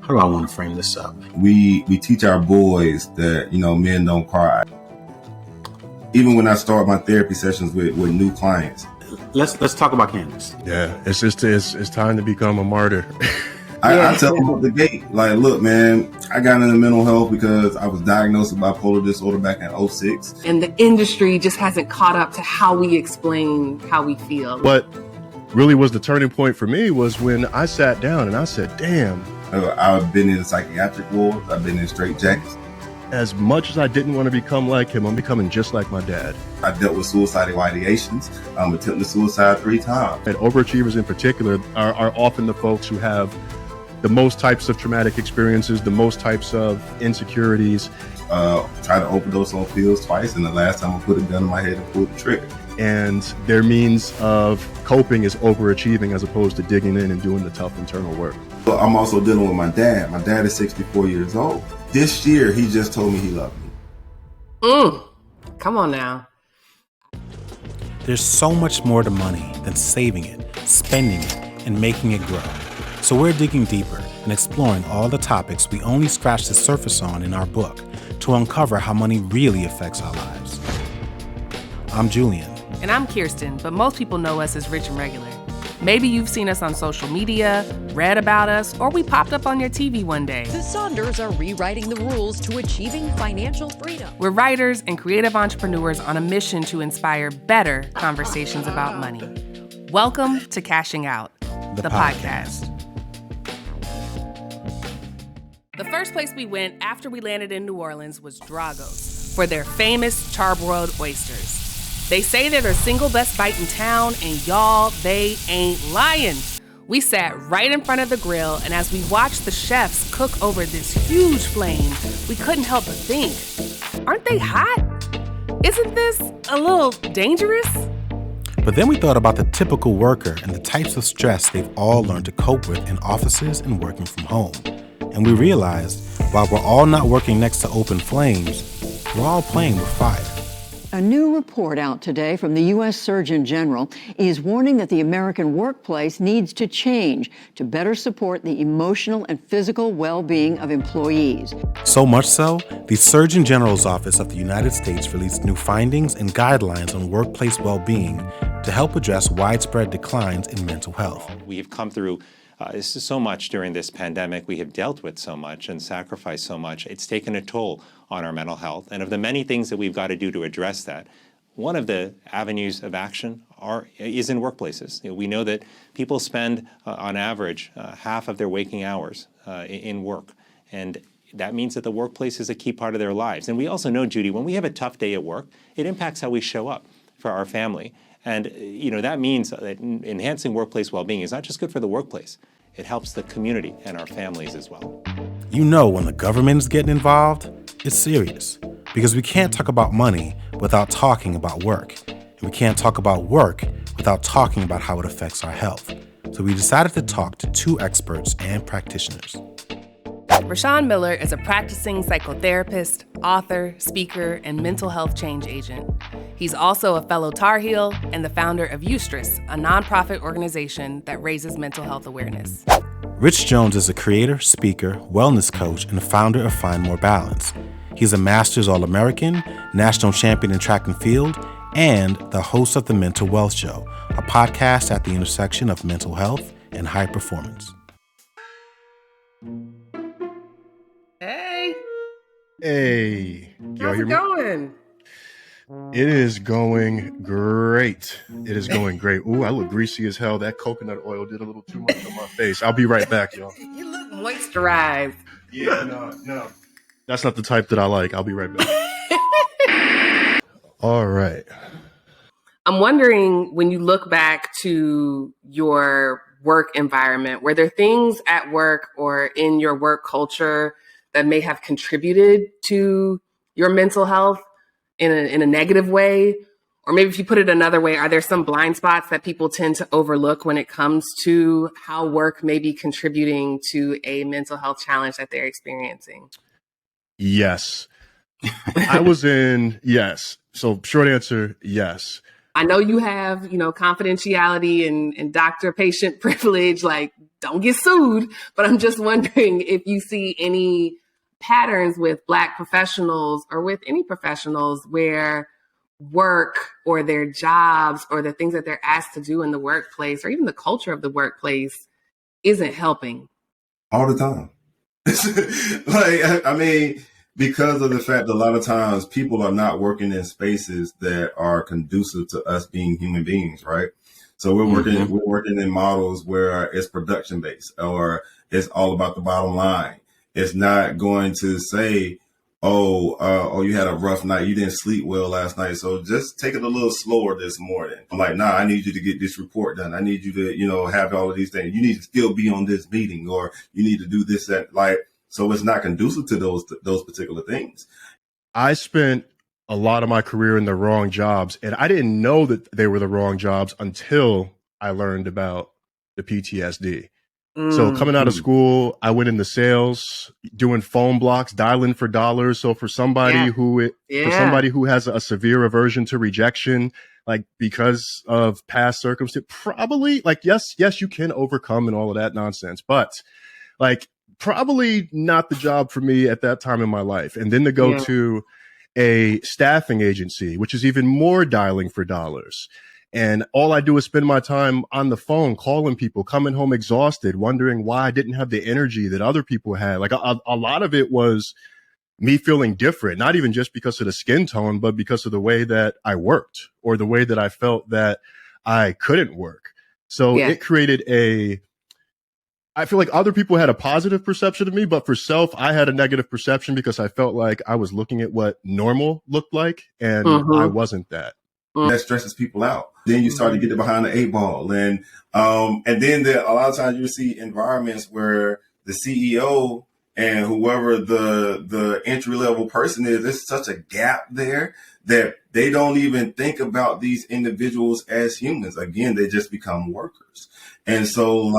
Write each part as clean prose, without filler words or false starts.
do I want to frame this up? We teach our boys that, men don't cry. Even when I start my therapy sessions with new clients. Let's talk about cannabis. Yeah, it's time to become a martyr. I tell them at the gate, like, look, man, I got into mental health because I was diagnosed with bipolar disorder back in 2006. And the industry just hasn't caught up to how we explain how we feel. What really was the turning point for me was when I sat down and I said, damn. I've been in psychiatric wards. I've been in straitjackets. As much as I didn't want to become like him, I'm becoming just like my dad. I dealt with suicidal ideations, attempted suicide 3 times. And overachievers in particular are often the folks who have the most types of traumatic experiences, the most types of insecurities. Tried to overdose on pills twice, and the last time I put a gun in my head and pulled the trigger. And their means of coping is overachieving as opposed to digging in and doing the tough internal work. But I'm also dealing with my dad. My dad is 64 years old. This year, he just told me he loved me. Come on now. There's so much more to money than saving it, spending it, and making it grow. So we're digging deeper and exploring all the topics we only scratched the surface on in our book to uncover how money really affects our lives. I'm Julien. And I'm Kiersten, but most people know us as Rich and Regular. Maybe you've seen us on social media, read about us, or we popped up on your TV one day. The Saunders are rewriting the rules to achieving financial freedom. We're writers and creative entrepreneurs on a mission to inspire better conversations about money. Welcome to Cashing Out, the podcast. The first place we went after we landed in New Orleans was Drago's for their famous charbroiled oysters. They say they're their single best bite in town, and y'all, they ain't lying. We sat right in front of the grill, and as we watched the chefs cook over this huge flame, we couldn't help but think, aren't they hot? Isn't this a little dangerous? But then we thought about the typical worker and the types of stress they've all learned to cope with in offices and working from home. And we realized, while we're all not working next to open flames, we're all playing with fire. A new report out today from the U.S. Surgeon General is warning that the American workplace needs to change to better support the emotional and physical well-being of employees. So much so, the Surgeon General's Office of the United States released new findings and guidelines on workplace well-being to help address widespread declines in mental health. We have come through so much during this pandemic. We have dealt with so much and sacrificed so much. It's taken a toll on our mental health. And of the many things that we've got to do to address that, one of the avenues of action is in workplaces. We know that people spend, on average, half of their waking hours in work. And that means that the workplace is a key part of their lives. And we also know, Judy, when we have a tough day at work, it impacts how we show up for our family. And that means that enhancing workplace well-being is not just good for the workplace. It helps the community and our families as well. When the government is getting involved, it's serious. Because we can't talk about money without talking about work. And we can't talk about work without talking about how it affects our health. So we decided to talk to 2 experts and practitioners. Rwenshaun Miller is a practicing psychotherapist, author, speaker, and mental health change agent. He's also a fellow Tar Heel and the founder of Eustress, a nonprofit organization that raises mental health awareness. Rich Jones is a creator, speaker, wellness coach, and founder of Find More Balance. He's a Masters All-American, national champion in track and field, and the host of The Mental Wealth Show, a podcast at the intersection of mental health and high performance. Hey. How's it going? It is going great. It is going great. Ooh, I look greasy as hell. That coconut oil did a little too much on my face. I'll be right back, y'all. You look moisturized. Yeah, no. That's not the type that I like. I'll be right back. All right. I'm wondering, when you look back to your work environment, were there things at work or in your work culture that may have contributed to your mental health in a negative way? Or maybe if you put it another way, are there some blind spots that people tend to overlook when it comes to how work may be contributing to a mental health challenge that they're experiencing? Yes. Yes. So short answer, yes. I know you have, confidentiality and doctor-patient privilege, like don't get sued, but I'm just wondering if you see any patterns with Black professionals or with any professionals where work or their jobs or the things that they're asked to do in the workplace or even the culture of the workplace isn't helping. All the time. Because of the fact that a lot of times people are not working in spaces that are conducive to us being human beings, right? So we're working in models where it's production based or it's all about the bottom line. It's not going to say, oh, you had a rough night. You didn't sleep well last night. So just take it a little slower this morning. I'm like, nah, I need you to get this report done. I need you to, have all of these things. You need to still be on this meeting or you need to do this, that, like, so it's not conducive to those particular things. I spent a lot of my career in the wrong jobs, and I didn't know that they were the wrong jobs until I learned about the PTSD. So coming out of school, I went into sales, doing phone blocks, dialing for dollars. So for somebody who has a severe aversion to rejection, like because of past circumstance, probably like, yes, you can overcome and all of that nonsense, but like probably not the job for me at that time in my life. And then to go to a staffing agency, which is even more dialing for dollars. And all I do is spend my time on the phone, calling people, coming home exhausted, wondering why I didn't have the energy that other people had. Like a lot of it was me feeling different, not even just because of the skin tone, but because of the way that I worked or the way that I felt that I couldn't work. So it created I feel like other people had a positive perception of me, but for self, I had a negative perception because I felt like I was looking at what normal looked like and I wasn't that. That stresses people out. Then you start to get behind the 8 ball. And then a lot of times you see environments where the CEO and whoever the entry level person is, there's such a gap there that they don't even think about these individuals as humans. Again, they just become workers. And so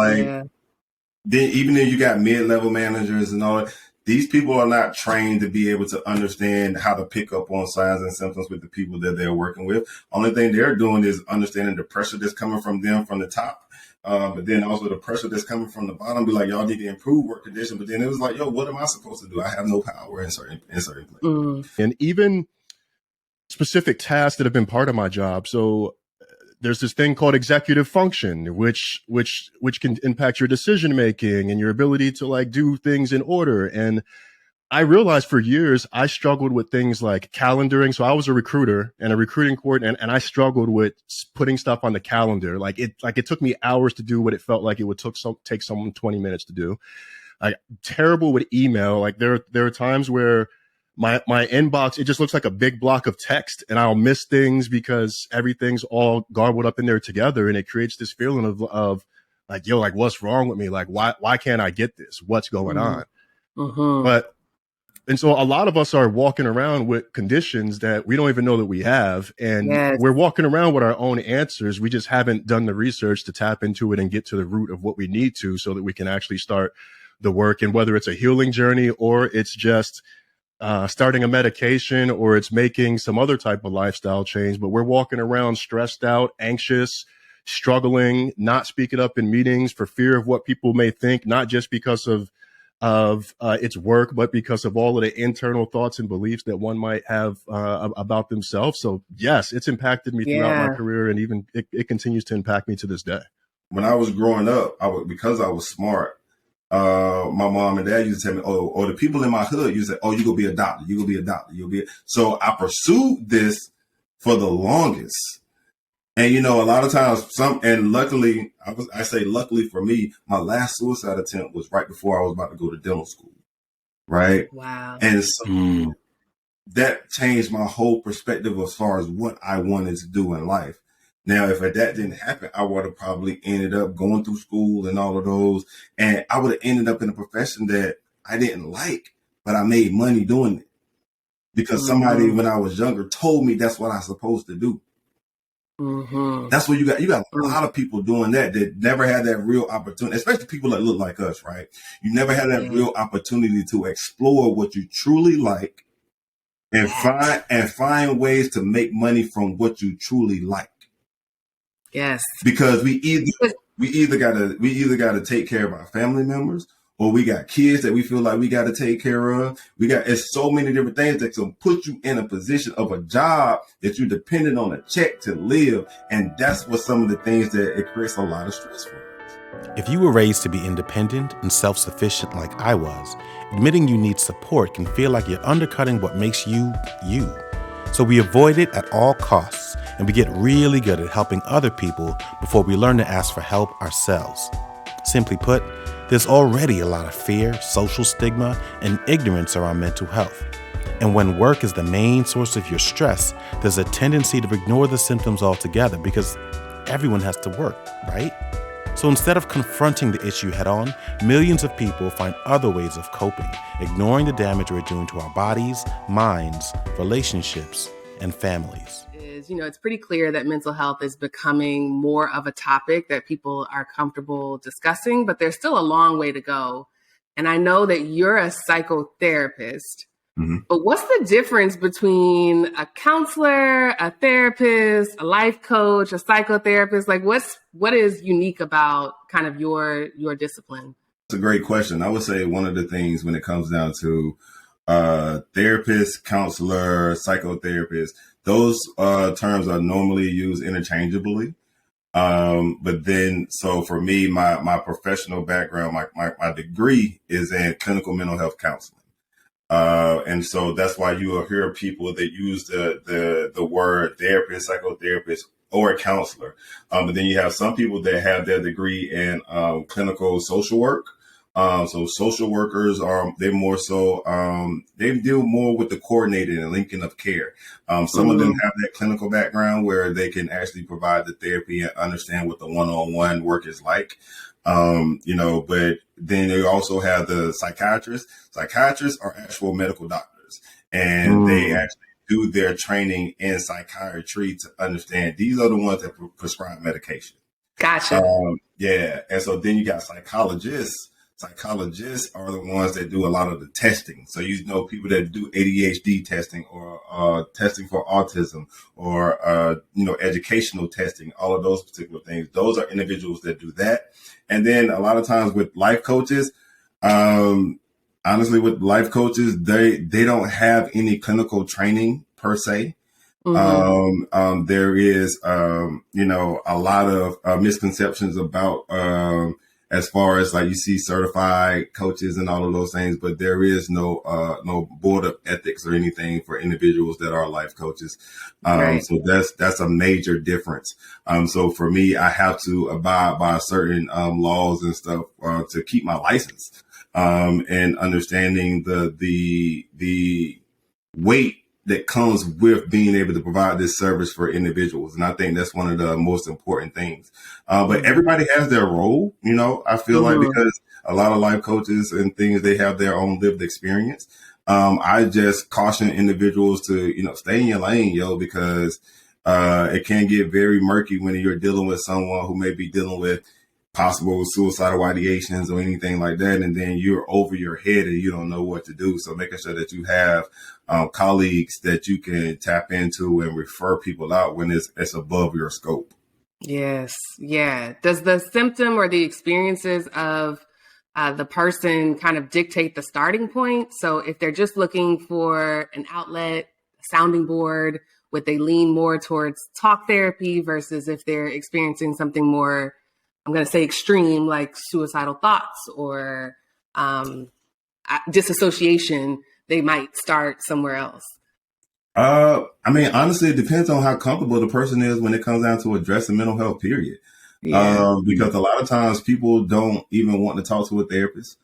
then even if you got mid-level managers and all that, these people are not trained to be able to understand how to pick up on signs and symptoms with the people that they're working with. Only thing they're doing is understanding the pressure that's coming from them from the top. But then also the pressure that's coming from the bottom, be like, y'all need to improve work conditions. But then it was like, yo, what am I supposed to do? I have no power in certain places. And even specific tasks that have been part of my job. So there's this thing called executive function, which can impact your decision making and your ability to like do things in order. And I realized for years I struggled with things like calendaring. So I was a recruiter and a recruiting coordinator, and I struggled with putting stuff on the calendar. Like it took me hours to do what it felt like it would take someone 20 minutes to do. Like terrible with email. Like there are times where my inbox, it just looks like a big block of text and I'll miss things because everything's all garbled up in there together. And it creates this feeling of like, yo, like what's wrong with me? Like, why can't I get this? What's going on? And so a lot of us are walking around with conditions that we don't even know that we have. And we're walking around with our own answers. We just haven't done the research to tap into it and get to the root of what we need to so that we can actually start the work. And whether it's a healing journey or it's just starting a medication or it's making some other type of lifestyle change, but we're walking around stressed out, anxious, struggling, not speaking up in meetings for fear of what people may think, not just because of its work, but because of all of the internal thoughts and beliefs that one might have about themselves. So yes, it's impacted me throughout my career, and even it continues to impact me to this day. When I was growing up, because I was smart, my mom and dad used to tell me, or the people in my hood used to say, oh, you gonna be a doctor, you gonna be a doctor, So I pursued this for the longest. And, a lot of times luckily, I say luckily for me, my last suicide attempt was right before I was about to go to dental school. Right. Wow. And so that changed my whole perspective as far as what I wanted to do in life. Now, if that didn't happen, I would have probably ended up going through school and all of those. And I would have ended up in a profession that I didn't like, but I made money doing it because somebody, when I was younger, told me that's what I was supposed to do. That's what you got. You got a lot of people doing that never had that real opportunity, especially people that look like us, right? You never had that real opportunity to explore what you truly like and find ways to make money from what you truly like. Yes. Because we either gotta take care of our family members, or we got kids that we feel like we got to take care of. It's so many different things that can put you in a position of a job that you're dependent on a check to live. And that's what some of the things that it creates a lot of stress for. If you were raised to be independent and self-sufficient like I was, admitting you need support can feel like you're undercutting what makes you, you. So we avoid it at all costs, and we get really good at helping other people before we learn to ask for help ourselves. Simply put, there's already a lot of fear, social stigma, and ignorance around mental health. And when work is the main source of your stress, there's a tendency to ignore the symptoms altogether because everyone has to work, right? So instead of confronting the issue head on, millions of people find other ways of coping, ignoring the damage we're doing to our bodies, minds, relationships, and families. It's pretty clear that mental health is becoming more of a topic that people are comfortable discussing, but there's still a long way to go. And I know that you're a psychotherapist, but what's the difference between a counselor, a therapist, a life coach, a psychotherapist? Like what is unique about kind of your discipline? It's a great question. I would say one of the things when it comes down to therapist, counselor, psychotherapist, those terms are normally used interchangeably. But then, so for me, my professional background, my degree is in clinical mental health counseling. And so that's why you will hear people that use the word therapist, psychotherapist, or a counselor. But then you have some people that have their degree in clinical social work. So social workers they're more so, they deal more with the coordinating and linking of care. Some of them have that clinical background where they can actually provide the therapy and understand what the one-on-one work is like. But then they also have the psychiatrists. Psychiatrists are actual medical doctors, and they actually do their training in psychiatry to understand these are the ones that prescribe medication. Gotcha. And so then you got psychologists. Psychologists are the ones that do a lot of the testing. So, people that do ADHD testing or testing for autism or, educational testing, all of those particular things. Those are individuals that do that. And then a lot of times with life coaches, honestly, with life coaches, they don't have any clinical training per se. There is, a lot of misconceptions about as far as like you see certified coaches and all of those things, but there is no board of ethics or anything for individuals that are life coaches. Right. So that's a major difference. So for me, I have to abide by certain laws and stuff to keep my license, and understanding the weight that comes with being able to provide this service for individuals. And I think that's one of the most important things. But everybody has their role, I feel like, because a lot of life coaches and things, they have their own lived experience. I just caution individuals to, stay in your lane, because it can get very murky when you're dealing with someone who may be dealing with possible suicidal ideations or anything like that. And then you're over your head and you don't know what to do. So making sure that you have colleagues that you can tap into and refer people out when it's above your scope. Yes. Yeah. Does the symptom or the experiences of the person kind of dictate the starting point? So if they're just looking for an outlet, a sounding board, would they lean more towards talk therapy versus if they're experiencing something more, I'm going to say extreme, like suicidal thoughts or disassociation, they might start somewhere else? Honestly, it depends on how comfortable the person is when it comes down to addressing mental health, period. Yeah. Because a lot of times people don't even want to talk to a therapist,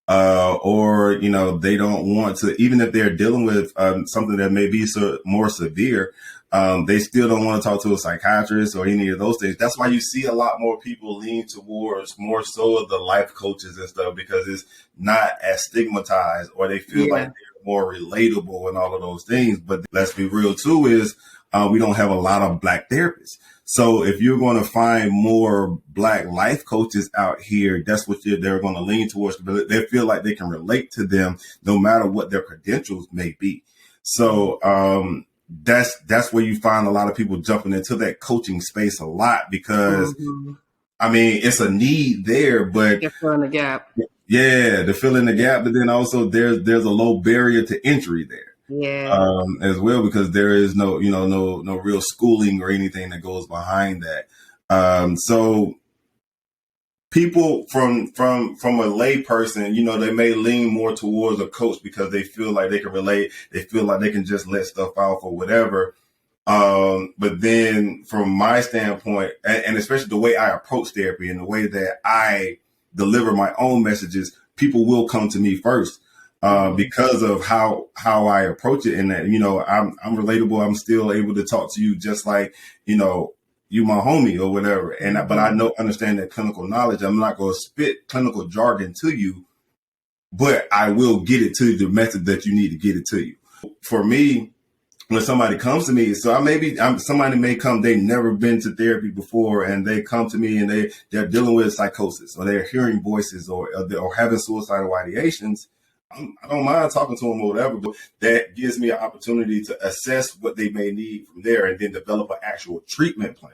or, they don't want to, even if they're dealing with something that may be more severe, they still don't want to talk to a psychiatrist or any of those things. That's why you see a lot more people lean towards more so of the life coaches and stuff, because it's not as stigmatized, or they feel like they're more relatable and all of those things. But let's be real too, is we don't have a lot of Black therapists. So if you're going to find more Black life coaches out here, that's what they're going to lean towards. They feel like they can relate to them no matter what their credentials may be. So that's where you find a lot of people jumping into that coaching space a lot because I mean, it's a need there, but you're filling the gap. Yeah, to fill in the gap, but then also there's a low barrier to entry there. Yeah. As well, because there is no real schooling or anything that goes behind that. So people from a lay person, they may lean more towards a coach because they feel like they can relate. They feel like they can just let stuff out or whatever. But then from my standpoint, and especially the way I approach therapy and the way that I deliver my own messages, people will come to me first, because of how I approach it. And that, I'm relatable. I'm still able to talk to you just like, you my homie or whatever. But I understand that clinical knowledge. I'm not going to spit clinical jargon to you, but I will get it to you the method that you need to get it to you. For me, when somebody comes to me, so somebody may come, they've never been to therapy before, and they come to me and they're dealing with psychosis, or they're hearing voices, or having suicidal ideations. I don't mind talking to them or whatever, but that gives me an opportunity to assess what they may need from there and then develop an actual treatment plan.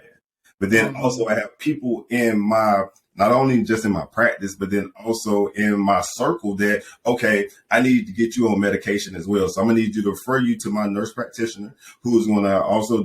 But then also I have people not only just in my practice, but then also in my circle that, okay, I need to get you on medication as well. So I'm gonna need you to refer you to my nurse practitioner, who's gonna also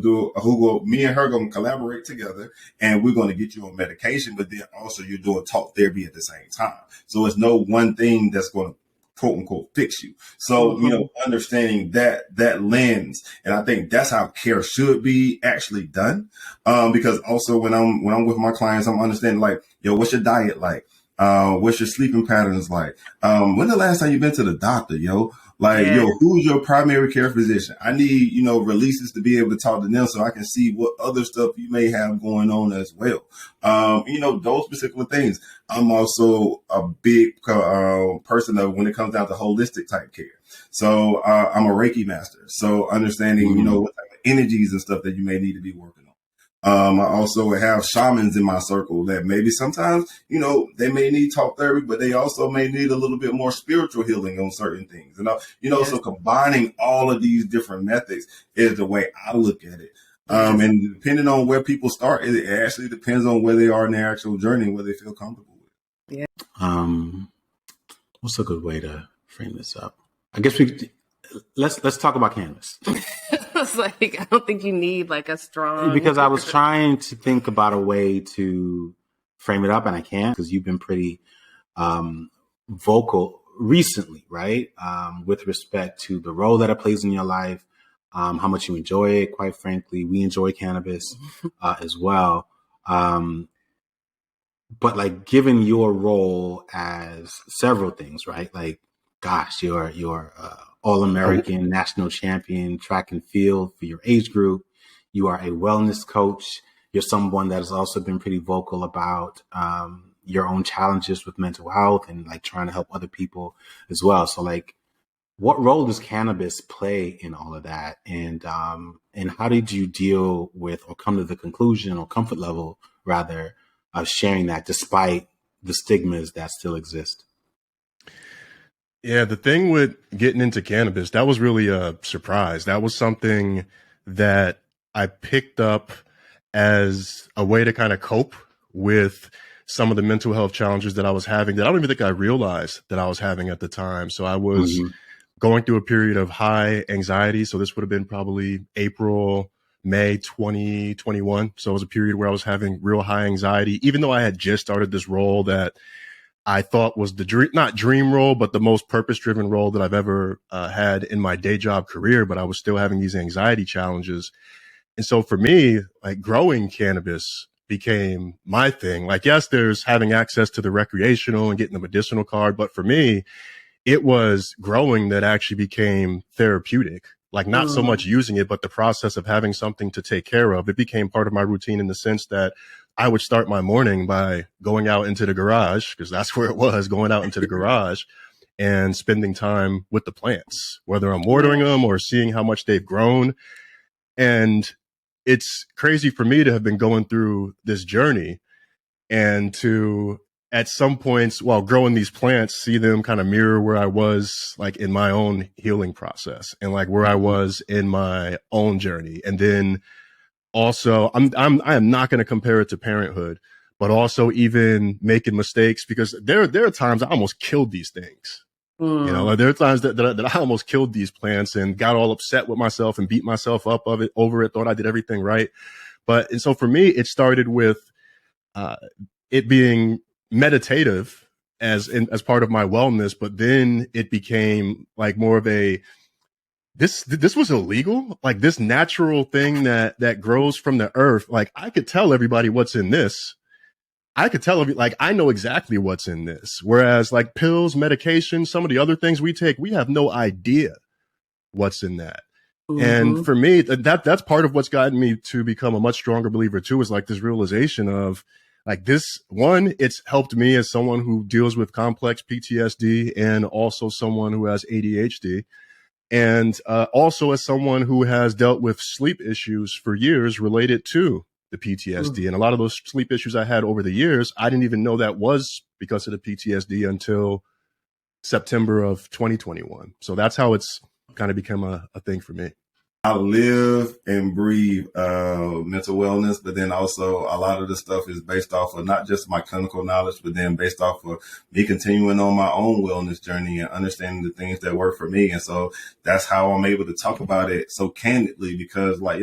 me and her gonna collaborate together, and we're gonna get you on medication, but then also you're doing talk therapy at the same time. So it's no one thing that's gonna quote unquote fix you. So, understanding that lens, and I think that's how care should be actually done. Because also when I'm with my clients, I'm understanding like, yo, what's your diet like? What's your sleeping patterns like? When the last time you been to the doctor, yo? Like, yo, who's your primary care physician? I need, releases to be able to talk to them so I can see what other stuff you may have going on as well. Those particular things. I'm also a big person of when it comes down to holistic type care. So I'm a Reiki master. So understanding, what type of energies and stuff that you may need to be working on. I also have shamans in my circle that maybe sometimes, they may need talk therapy, but they also may need a little bit more spiritual healing on certain things. So combining all of these different methods is the way I look at it. And depending on where people start, it actually depends on where they are in their actual journey, where they feel comfortable with. Yeah. What's a good way to frame this up? I guess let's talk about cannabis. It's like, I don't think you need like a strong... Because I was trying to think about a way to frame it up, and I can't, because you've been pretty vocal recently, right? With respect to the role that it plays in your life, how much you enjoy it. Quite frankly, we enjoy cannabis as well. But like, given your role as several things, right? Like, gosh, you're All-American national champion track and field for your age group. You are a wellness coach. You're someone that has also been pretty vocal about your own challenges with mental health and like trying to help other people as well. So like, what role does cannabis play in all of that? And how did you deal with, or come to the conclusion or comfort level rather, of sharing that despite the stigmas that still exist? Yeah, the thing with getting into cannabis, that was really a surprise. That was something that I picked up as a way to kind of cope with some of the mental health challenges that I was having that I don't even think I realized that I was having at the time. So I was going through a period of high anxiety. So this would have been probably April, May 2021. So it was a period where I was having real high anxiety, even though I had just started this role that I thought was the not dream role, but the most purpose-driven role that I've ever had in my day job career. But I was still having these anxiety challenges. And so for me, like, growing cannabis became my thing. Like, yes, there's having access to the recreational and getting the medicinal card. But for me, it was growing that actually became therapeutic. Like, not so much using it, but the process of having something to take care of. It became part of my routine in the sense that I would start my morning by going out into the garage, because that's where it was, going out into the garage and spending time with the plants, whether I'm watering them or seeing how much they've grown. And it's crazy for me to have been going through this journey and to at some points while growing these plants, see them kind of mirror where I was like in my own healing process and like where I was in my own journey. And then also I am not going to compare it to parenthood, but also even making mistakes, because there are times I almost killed these things. You know, there are times that I almost killed these plants and got all upset with myself and beat myself up over it, thought I did everything right. And so for me, it started with it being meditative as part of my wellness, but then it became like more of this was illegal, like this natural thing that grows from the earth. Like I could tell everybody what's in this. I could tell like I know exactly what's in this. Whereas like pills, medication, some of the other things we take, we have no idea what's in that. And for me, that's part of what's gotten me to become a much stronger believer too, is like this realization of like this one, it's helped me as someone who deals with complex PTSD and also someone who has ADHD. And also as someone who has dealt with sleep issues for years related to the PTSD. And a lot of those sleep issues I had over the years, I didn't even know that was because of the PTSD until September of 2021. So that's how it's kind of become a thing for me. I live and breathe mental wellness, but then also a lot of the stuff is based off of not just my clinical knowledge, but then based off of me continuing on my own wellness journey and understanding the things that work for me. And so that's how I'm able to talk about it so candidly, because like,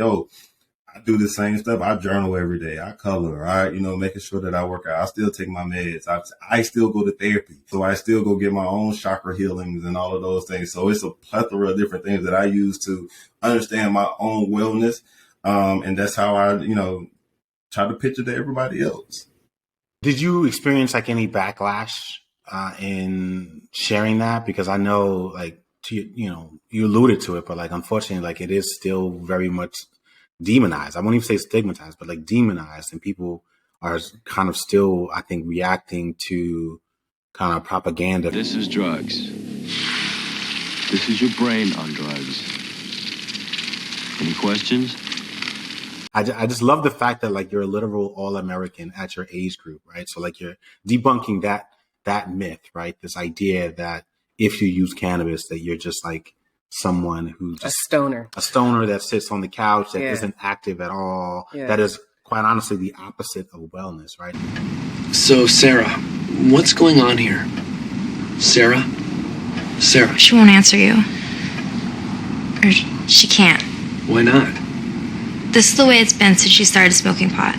I do the same stuff. I journal every day. I color. Making sure that I work out. I still take my meds. I still go to therapy. So I still go get my own chakra healings and all of those things. So it's a plethora of different things that I use to understand my own wellness. And that's how I, try to picture to everybody else. Did you experience like any backlash in sharing that? Because I know like, you alluded to it, but like, unfortunately, like it is still very much demonized. I won't even say stigmatized, but like demonized, and people are kind of still, I think, reacting to kind of propaganda. This is drugs. This is your brain on drugs. Any questions? I just love the fact that like you're a literal all-American at your age group, right? So like you're debunking that myth, right? This idea that if you use cannabis, that you're just like someone who's a stoner that sits on the couch, that isn't active at all. That is quite honestly the opposite of wellness, right? So Sarah, what's going on here? Sarah? She won't answer you. Or she can't. Why not? This is the way it's been since she started smoking pot.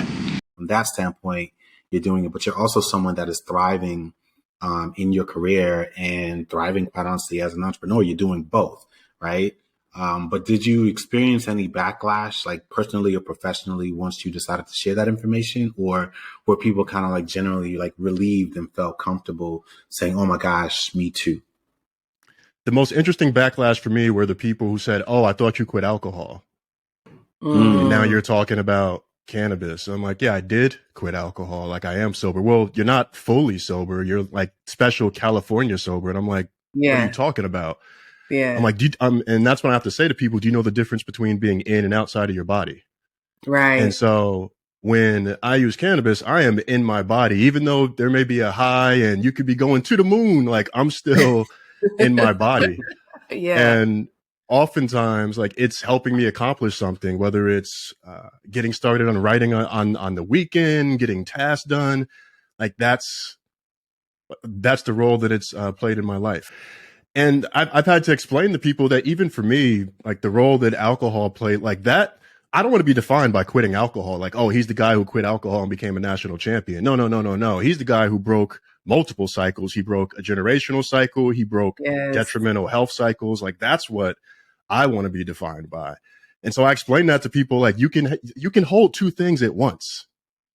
From that standpoint, you're doing it, but you're also someone that is thriving in your career and thriving, quite honestly, as an entrepreneur. You're doing both. Right. But did you experience any backlash, like personally or professionally, once you decided to share that information? Or were people kind of like generally like relieved and felt comfortable saying, oh my gosh, me too? The most interesting backlash for me were the people who said, oh, I thought you quit alcohol. And now you're talking about cannabis. I'm like, yeah, I did quit alcohol. Like I am sober. Well, you're not fully sober. You're like special California sober. And I'm like, what are you talking about? Yeah. I'm like, and that's what I have to say to people. Do you know the difference between being in and outside of your body? Right. And so when I use cannabis, I am in my body, even though there may be a high and you could be going to the moon. Like I'm still in my body. Yeah. And oftentimes like it's helping me accomplish something, whether it's getting started on writing on the weekend, getting tasks done. Like that's the role that it's played in my life. And I've had to explain to people that even for me, like the role that alcohol played, like that, I don't want to be defined by quitting alcohol. Like, oh, he's the guy who quit alcohol and became a national champion. No. He's the guy who broke multiple cycles. He broke a generational cycle. He broke detrimental health cycles. Like that's what I want to be defined by. And so I explained that to people, like you can hold two things at once.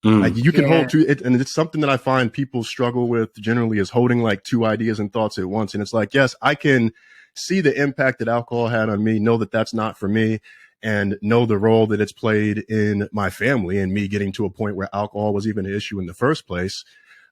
Like you can hold two, and it's something that I find people struggle with generally is holding like two ideas and thoughts at once. And it's like, yes, I can see the impact that alcohol had on me, know that that's not for me, and know the role that it's played in my family and me getting to a point where alcohol was even an issue in the first place.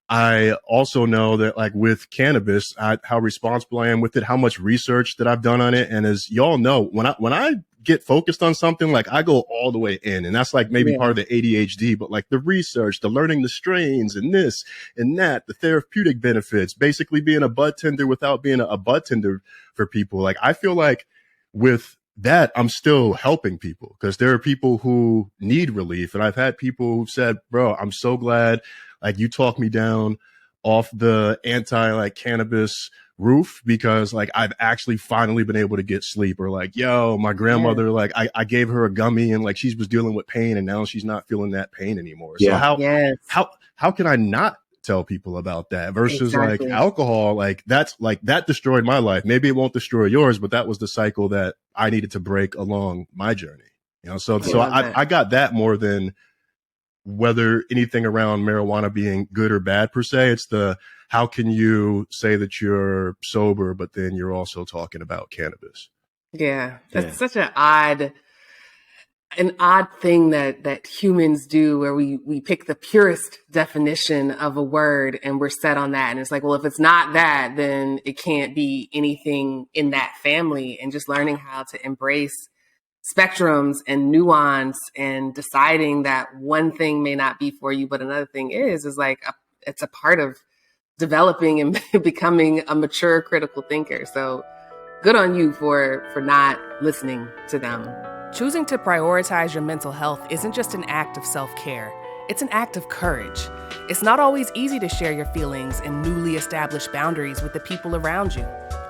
I also know that like with cannabis, how responsible I am with it, how much research that I've done on it. And as y'all know, when I get focused on something, like I go all the way in, and that's like maybe part of the ADHD, but like the research, the learning the strains and this and that, the therapeutic benefits, basically being a bud tender without being a bud tender for people. Like I feel like with that, I'm still helping people because there are people who need relief. And I've had people who've said, bro, I'm so glad like you talked me down off the like cannabis roof because like I've actually finally been able to get sleep, or like, yo, my grandmother, like I gave her a gummy and like she was dealing with pain and now she's not feeling that pain anymore. So how can I not tell people about that versus like alcohol? Like that's like that destroyed my life. Maybe it won't destroy yours, but that was the cycle that I needed to break along my journey. You know, so I got that more than whether anything around marijuana being good or bad per se. It's the how can you say that you're sober, but then you're also talking about cannabis? Yeah, that's such an odd thing that humans do, where we pick the purest definition of a word and we're set on that. And it's like, well, if it's not that, then it can't be anything in that family. And just learning how to embrace spectrums and nuance and deciding that one thing may not be for you, but another thing is like, it's a part of developing and becoming a mature critical thinker. So good on you for not listening to them. Choosing to prioritize your mental health isn't just an act of self-care. It's an act of courage. It's not always easy to share your feelings and newly established boundaries with the people around you.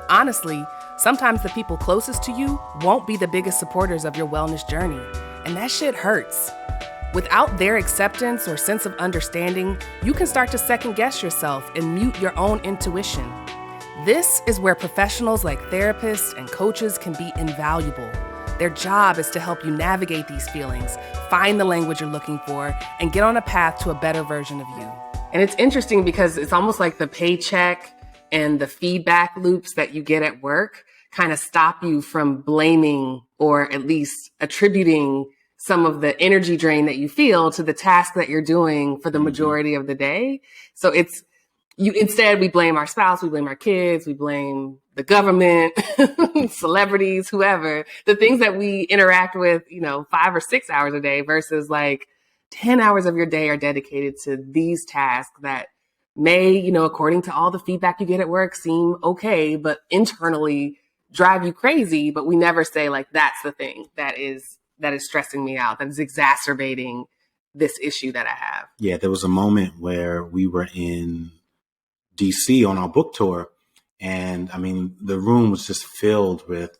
Honestly, sometimes the people closest to you won't be the biggest supporters of your wellness journey, and that shit hurts. Without their acceptance or sense of understanding, you can start to second-guess yourself and mute your own intuition. This is where professionals like therapists and coaches can be invaluable. Their job is to help you navigate these feelings, find the language you're looking for, and get on a path to a better version of you. And it's interesting because it's almost like the paycheck and the feedback loops that you get at work kind of stop you from blaming or at least attributing some of the energy drain that you feel to the task that you're doing for the majority of the day. So instead we blame our spouse, we blame our kids, we blame the government, celebrities, whoever, the things that we interact with, 5 or 6 hours a day versus like 10 hours of your day are dedicated to these tasks that may, according to all the feedback you get at work, seem okay, but internally drive you crazy. But we never say like, that's the thing that is stressing me out, that is exacerbating this issue that I have. Yeah, there was a moment where we were in DC on our book tour, and I mean, the room was just filled with,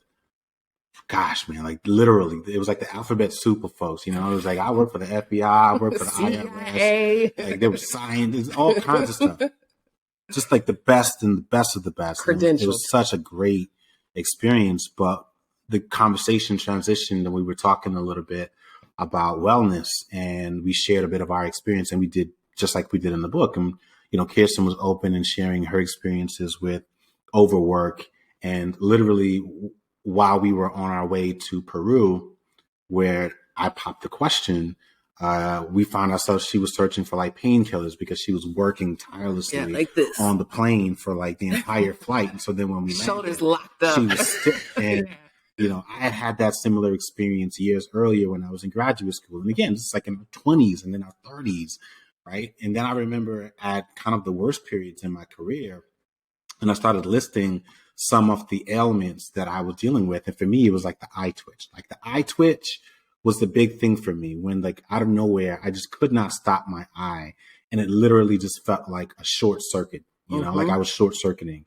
gosh, man, like literally, it was like the alphabet soup of folks. It was like, I work for the FBI, I work for the IRS, like there was scientists, all kinds of stuff. Just like the best and the best of the best. It was such a great experience, but the conversation transitioned and we were talking a little bit about wellness, and we shared a bit of our experience, and we did just like we did in the book. And, Kiersten was open and sharing her experiences with overwork, and literally while we were on our way to Peru, where I popped the question, we found ourselves, she was searching for like painkillers because she was working tirelessly on the plane for like the entire flight. And so then when we landed, shoulders locked up, she was stiff. And, I had that similar experience years earlier when I was in graduate school. And again, it's like in our 20s and then our 30s, right? And then I remember at kind of the worst periods in my career, and I started listing some of the ailments that I was dealing with. And for me, it was like the eye twitch. Like the eye twitch was the big thing for me when like out of nowhere, I just could not stop my eye. And it literally just felt like a short circuit, like I was short circuiting.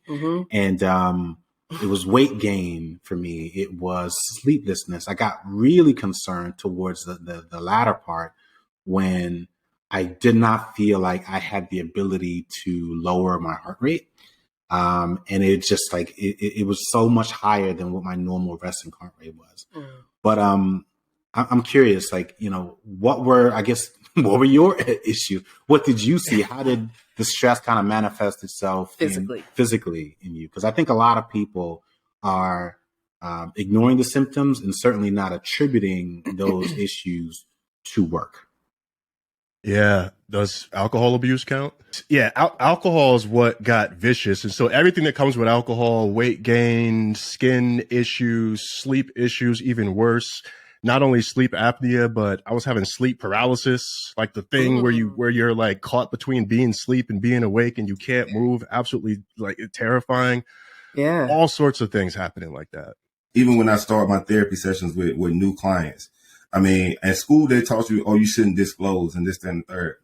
And it was weight gain for me. It was sleeplessness. I got really concerned towards the latter part when I did not feel like I had the ability to lower my heart rate. And it just like, it was so much higher than what my normal resting heart rate was. But I'm curious, like, what were your issues? What did you see? How did the stress kind of manifest itself physically in you? Because I think a lot of people are ignoring the symptoms and certainly not attributing those issues to work. Yeah. Does alcohol abuse count? Yeah, alcohol is what got vicious. And so everything that comes with alcohol, weight gain, skin issues, sleep issues, even worse. Not only sleep apnea, but I was having sleep paralysis, like the thing where you're like caught between being asleep and being awake and you can't move. Absolutely like terrifying. Yeah. All sorts of things happening like that. Even when I start my therapy sessions with new clients, I mean, at school, they taught you, oh, you shouldn't disclose and this, that, and the third.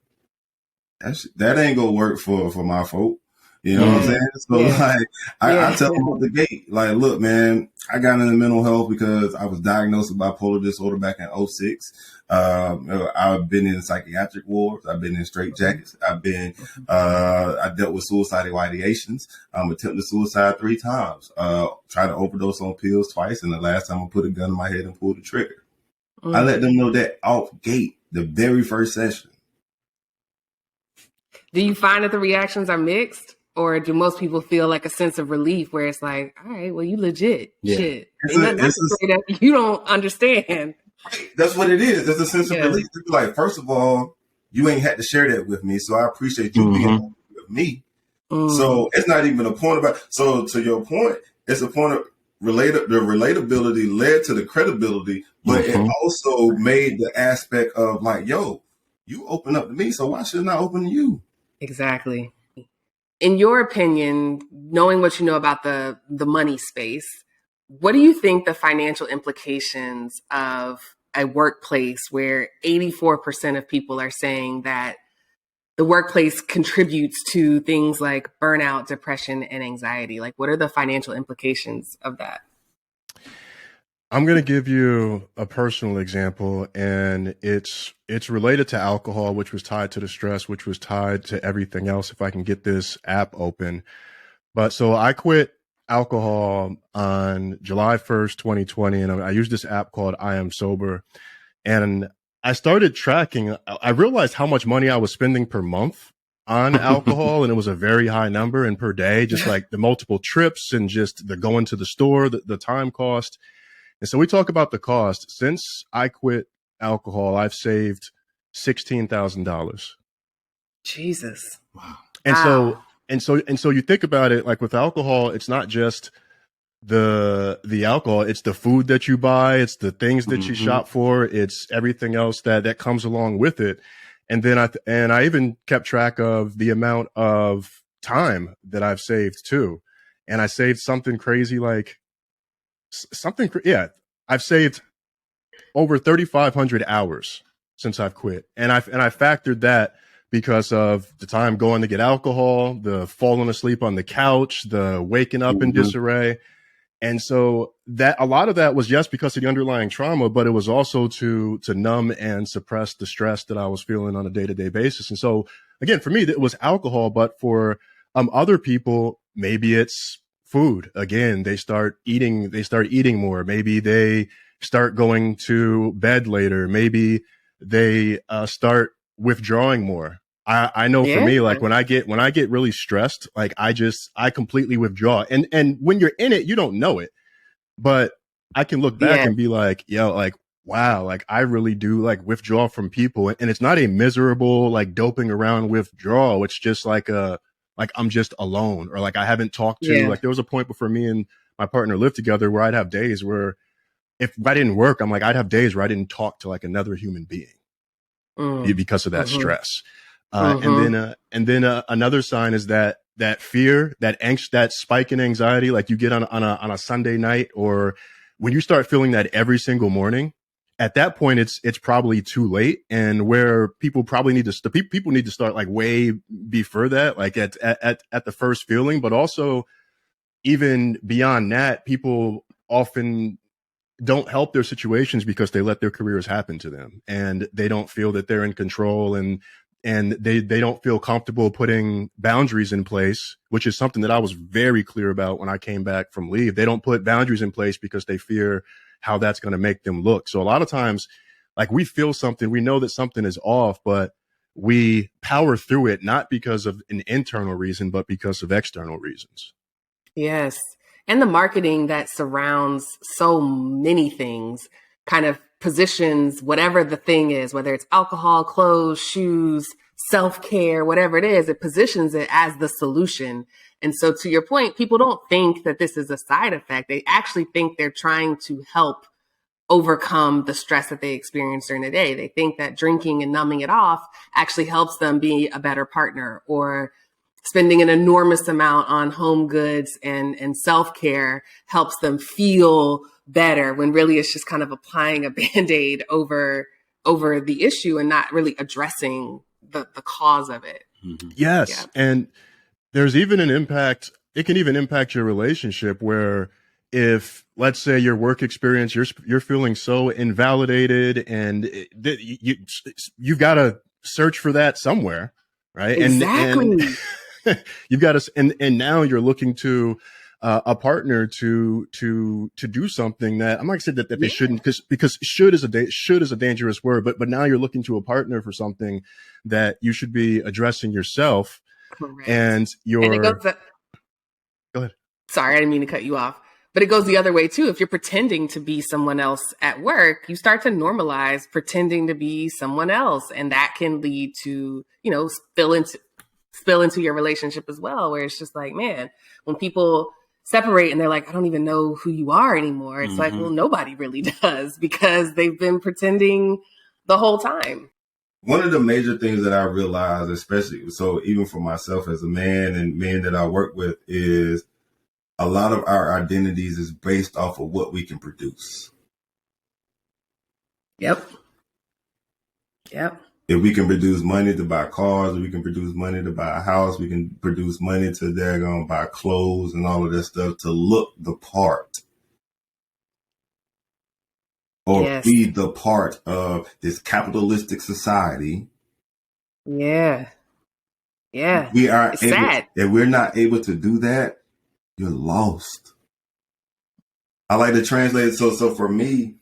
That ain't gonna work for my folk. You know what I'm saying? So like, I tell them at the gate, like, look, man, I got into mental health because I was diagnosed with bipolar disorder back in 2006. I've been in psychiatric wards. I've been in straitjackets. I dealt with suicidal ideations. Attempted suicide 3 times. Tried to overdose on pills twice. And the last time I put a gun in my head and pulled the trigger. I let them know that off gate, the very first session. Do you find that the reactions are mixed? Or do most people feel like a sense of relief where it's like, all right, well, you legit. Shit. You don't understand. That's what it is. There's a sense of relief. Like, first of all, you ain't had to share that with me. So I appreciate you being with me. So it's not even a point about, so to your point, it's a point of the relatability led to the credibility, but it also made the aspect of like, yo, you open up to me. So why shouldn't I open to you? Exactly. In your opinion, knowing what you know about the money space, what do you think the financial implications of a workplace where 84% of people are saying that the workplace contributes to things like burnout, depression, and anxiety? Like, what are the financial implications of that? I'm going to give you a personal example, and it's related to alcohol, which was tied to the stress, which was tied to everything else. If I can get this app open. But so I quit alcohol on July 1st, 2020, and I used this app called I Am Sober. And I started tracking. I realized how much money I was spending per month on alcohol, and it was a very high number, and per day, just like the multiple trips and just the going to the store, the time cost. And so we talk about the cost. Since I quit alcohol, I've saved $16,000. Jesus. Wow. And so you think about it, like with alcohol, it's not just the alcohol, it's the food that you buy, it's the things that you shop for, it's everything else that comes along with it. And then I even kept track of the amount of time that I've saved too. And I saved something crazy like I've saved over 3,500 hours since I've quit. And I factored that because of the time going to get alcohol, the falling asleep on the couch, the waking up in disarray. And so that a lot of that was just because of the underlying trauma, but it was also to numb and suppress the stress that I was feeling on a day-to-day basis. And so again, for me, it was alcohol, but for other people, maybe it's food. Again, they start eating more. Maybe they start going to bed later. Maybe they start withdrawing more. I know for me, like when I get really stressed, like I completely withdraw. And when you're in it, you don't know it, but I can look back and be like, yo, like, wow, like I really do like withdraw from people. And it's not a miserable, like doping around withdrawal. It's just like I'm just alone, or like I haven't talked to, like there was a point before me and my partner lived together where I'd have days where if I didn't work, I'd have days where I didn't talk to like another human being because of that stress. And then another sign is that fear, that angst, that spike in anxiety, like you get on a Sunday night, or when you start feeling that every single morning, at that point, it's probably too late. And where people probably need to start like way before that, like at the first feeling, but also even beyond that, people often don't help their situations because they let their careers happen to them, and they don't feel that they're in control, and they don't feel comfortable putting boundaries in place, which is something that I was very clear about when I came back from leave. They don't put boundaries in place because they fear how that's going to make them look. So a lot of times, like we feel something, we know that something is off, but we power through it, not because of an internal reason, but because of external reasons. Yes. And the marketing that surrounds so many things kind of positions whatever the thing is, whether it's alcohol, clothes, shoes, self-care, whatever it is, it positions it as the solution. And so to your point, people don't think that this is a side effect. They actually think they're trying to help overcome the stress that they experience during the day. They think that drinking and numbing it off actually helps them be a better partner, or spending an enormous amount on home goods and self-care helps them feel better, when really it's just kind of applying a Band-Aid over the issue and not really addressing the cause of it. Yes. Yeah. And there's even an impact. It can even impact your relationship, where if, let's say, your work experience, you're feeling so invalidated, and you've got to search for that somewhere, right? Exactly. And you've got to, and now you're looking to a partner to do something that I'm not saying that they shouldn't, because should is a dangerous word, but now you're looking to a partner for something that you should be addressing yourself. Correct. And Go ahead. Sorry, I didn't mean to cut you off. But it goes the other way too. If you're pretending to be someone else at work, you start to normalize pretending to be someone else. And that can lead to, spill into your relationship as well, where it's just like, man, when people separate and they're like, I don't even know who you are anymore. It's like, well, nobody really does, because they've been pretending the whole time. One of the major things that I realized, especially so even for myself as a man and men that I work with, is a lot of our identities is based off of what we can produce. Yep. If we can produce money to buy cars, we can produce money to buy a house, we can produce money to buy clothes and all of that stuff to look the part. Or be the part of this capitalistic society. Yeah. We are sad. If we're not able to do that, you're lost. I like to translate it. So for me,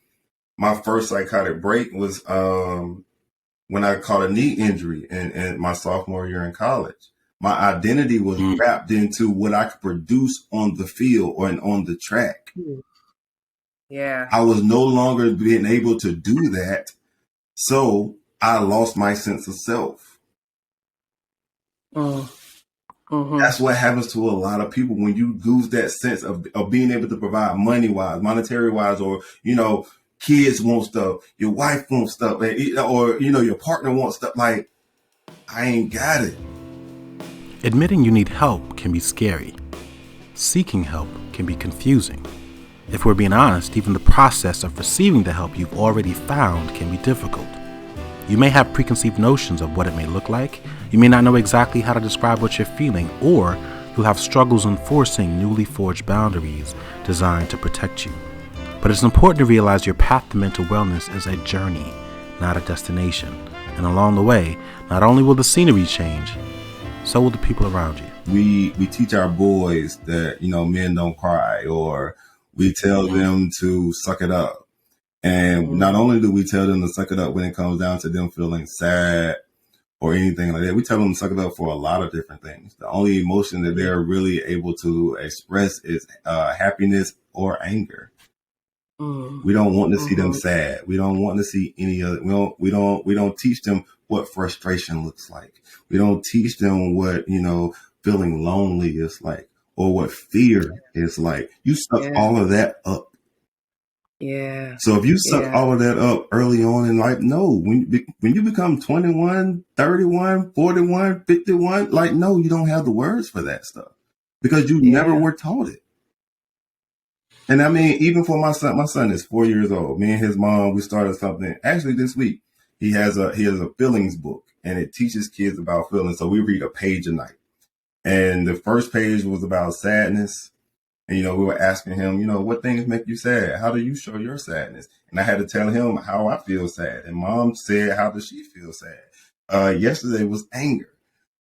my first psychotic break was when I caught a knee injury in my sophomore year in college. My identity was wrapped into what I could produce on the field or on the track. Yeah. I was no longer being able to do that. So I lost my sense of self. That's what happens to a lot of people when you lose that sense of being able to provide money-wise, monetary-wise, or, kids want stuff, your wife wants stuff, or, your partner wants stuff. Like, I ain't got it. Admitting you need help can be scary. Seeking help can be confusing. If we're being honest, even the process of receiving the help you've already found can be difficult. You may have preconceived notions of what it may look like. You may not know exactly how to describe what you're feeling, or you'll have struggles enforcing newly forged boundaries designed to protect you. But it's important to realize your path to mental wellness is a journey, not a destination. And along the way, not only will the scenery change, so will the people around you. We teach our boys that, men don't cry, or we tell them to suck it up. And not only do we tell them to suck it up when it comes down to them feeling sad or anything like that, we tell them to suck it up for a lot of different things. The only emotion that they're really able to express is happiness or anger. We don't want to see them sad. We don't want to see any other. We don't teach them what frustration looks like. We don't teach them what, feeling lonely is like, or what fear is like. You suck all of that up. Yeah. So if you suck all of that up early on in life, no, when you become 21, 31, 41, 51, like, no, you don't have the words for that stuff because you never were taught it. And I mean, even for my son is 4 years old. Me and his mom, we started something actually this week. He has a feelings book, and it teaches kids about feelings. So we read a page a night. And the first page was about sadness. And, we were asking him, what things make you sad? How do you show your sadness? And I had to tell him how I feel sad. And mom said, how does she feel sad? Yesterday was anger.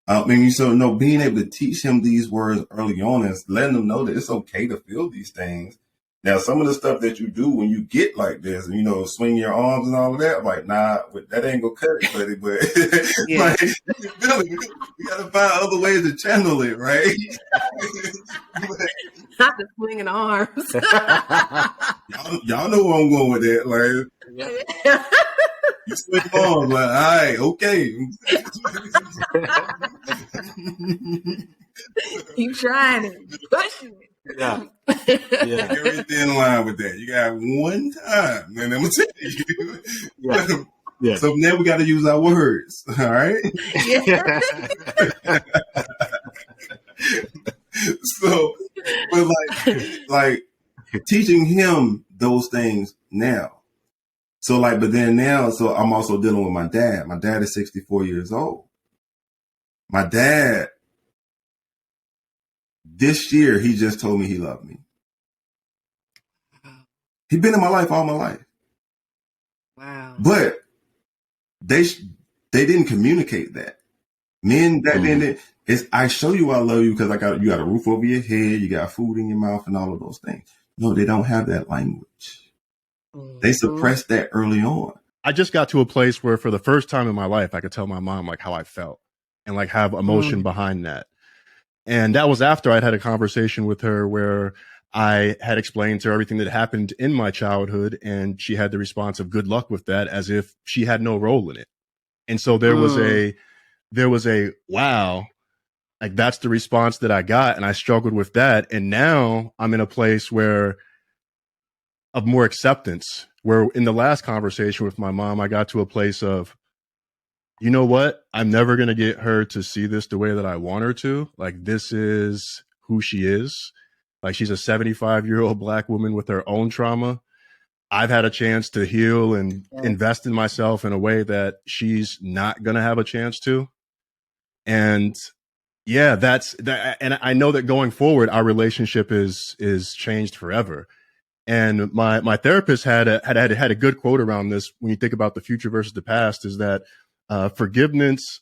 Being able to teach him these words early on and letting them know that it's okay to feel these things. Now, some of the stuff that you do when you get like this, swing your arms and all of that, I'm like, nah, that ain't gonna cut it, buddy. But you gotta find other ways to channel it, right? Not the swinging arms. y'all know where I'm going with that. Like, You switch on, like, all right, okay. Keep trying it, pushing it. Yeah. Everything in line with that. You got one time, and I'm gonna tell you. Yeah. So now we got to use our words. All right. Yeah. So, but like teaching him those things now. So but then now, so I'm also dealing with my dad. My dad is 64 years old. My dad, this year, he just told me he loved me. He's been in my life all my life. Wow. But they didn't communicate that. Men back then, I show you I love you because you got a roof over your head, you got food in your mouth, and all of those things. No, they don't have that language. They suppressed that early on. I just got to a place where for the first time in my life, I could tell my mom like how I felt and like have emotion behind that. And that was after I'd had a conversation with her where I had explained to her everything that happened in my childhood, and she had the response of good luck with that, as if she had no role in it. And so there was a wow, like that's the response that I got, and I struggled with that. And now I'm in a place where of more acceptance, where in the last conversation with my mom, I got to a place of, you know what? I'm never going to get her to see this the way that I want her to. Like, this is who she is. Like, she's a 75-year-old Black woman with her own trauma. I've had a chance to heal and invest in myself in a way that she's not going to have a chance to. And yeah, that's that. And I know that going forward, our relationship is changed forever. And my therapist had a good quote around this. When you think about the future versus the past, is that forgiveness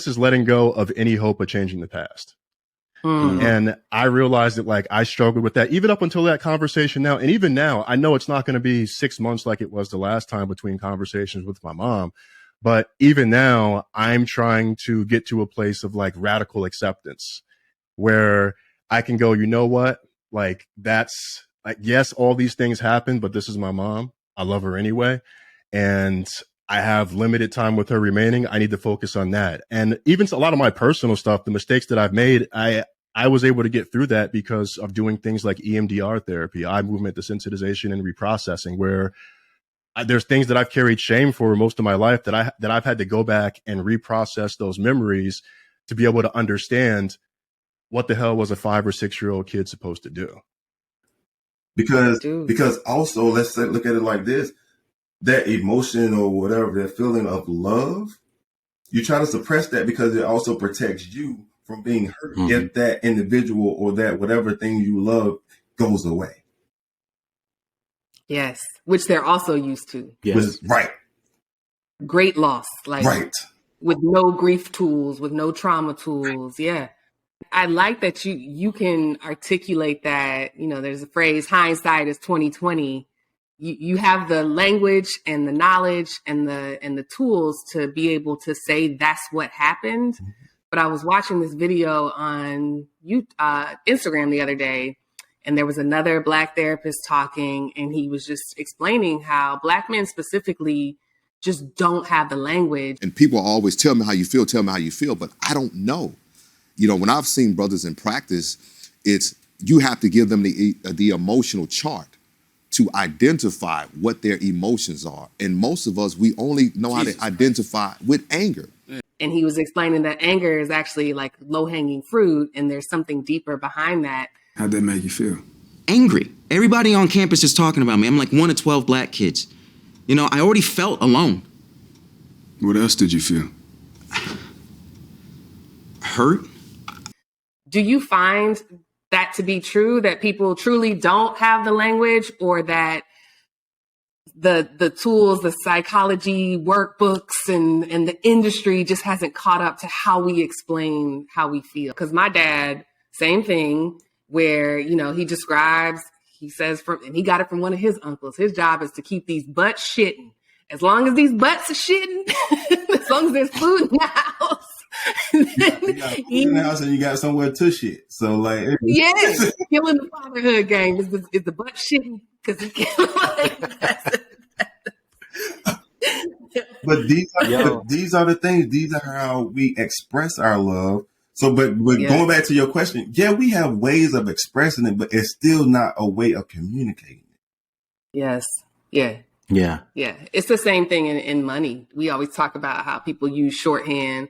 is letting go of any hope of changing the past. And I realized that like I struggled with that even up until that conversation now. And even now, I know it's not going to be 6 months like it was the last time between conversations with my mom. But even now, I'm trying to get to a place of like radical acceptance where I can go, you know what? Like, that's like, yes, all these things happen, but this is my mom. I love her anyway. And I have limited time with her remaining. I need to focus on that. And even a lot of my personal stuff, the mistakes that I've made, I was able to get through that because of doing things like EMDR therapy, eye movement desensitization and reprocessing, where there's things that I've carried shame for most of my life that I've had to go back and reprocess those memories to be able to understand what the hell was a 5 or 6 year old kid supposed to do. Because also, let's say, look at it like this. That emotion or whatever, that feeling of love, you try to suppress that because it also protects you from being hurt if that individual or that whatever thing you love goes away. Yes, which they're also used to. Yes. Right. Great loss, like right. With no grief tools, with no trauma tools. Yeah. I like that you can articulate that. You know, there's a phrase, hindsight is 20/20. You have the language and the knowledge and the tools to be able to say that's what happened. But I was watching this video on Instagram the other day, and there was another Black therapist talking, and he was just explaining how Black men specifically just don't have the language. And people always tell me how you feel, but I don't know. You know, when I've seen brothers in practice, it's you have to give them the emotional chart to identify what their emotions are. And most of us, we only know how to identify with anger. And he was explaining that anger is actually like low-hanging fruit, and there's something deeper behind that. How'd that make you feel? Angry. Everybody on campus is talking about me. I'm like one of 12 Black kids. You know, I already felt alone. What else did you feel? Hurt. Do you find that to be true, that people truly don't have the language, or that the tools, the psychology workbooks and the industry just hasn't caught up to how we explain how we feel? Because my dad, same thing, where, you know, he describes, he says, and he got it from one of his uncles. His job is to keep these butts shitting. As long as these butts are shitting, as long as there's food in the house. You got food in the house and you got somewhere to shit. So like, yes, killing the fatherhood game is the butt shitting because he can't. But these are the things. These are how we express our love. So, but going back to your question, yeah, we have ways of expressing it, but it's still not a way of communicating it. Yes. Yeah. Yeah. Yeah. It's the same thing in money. We always talk about how people use shorthand,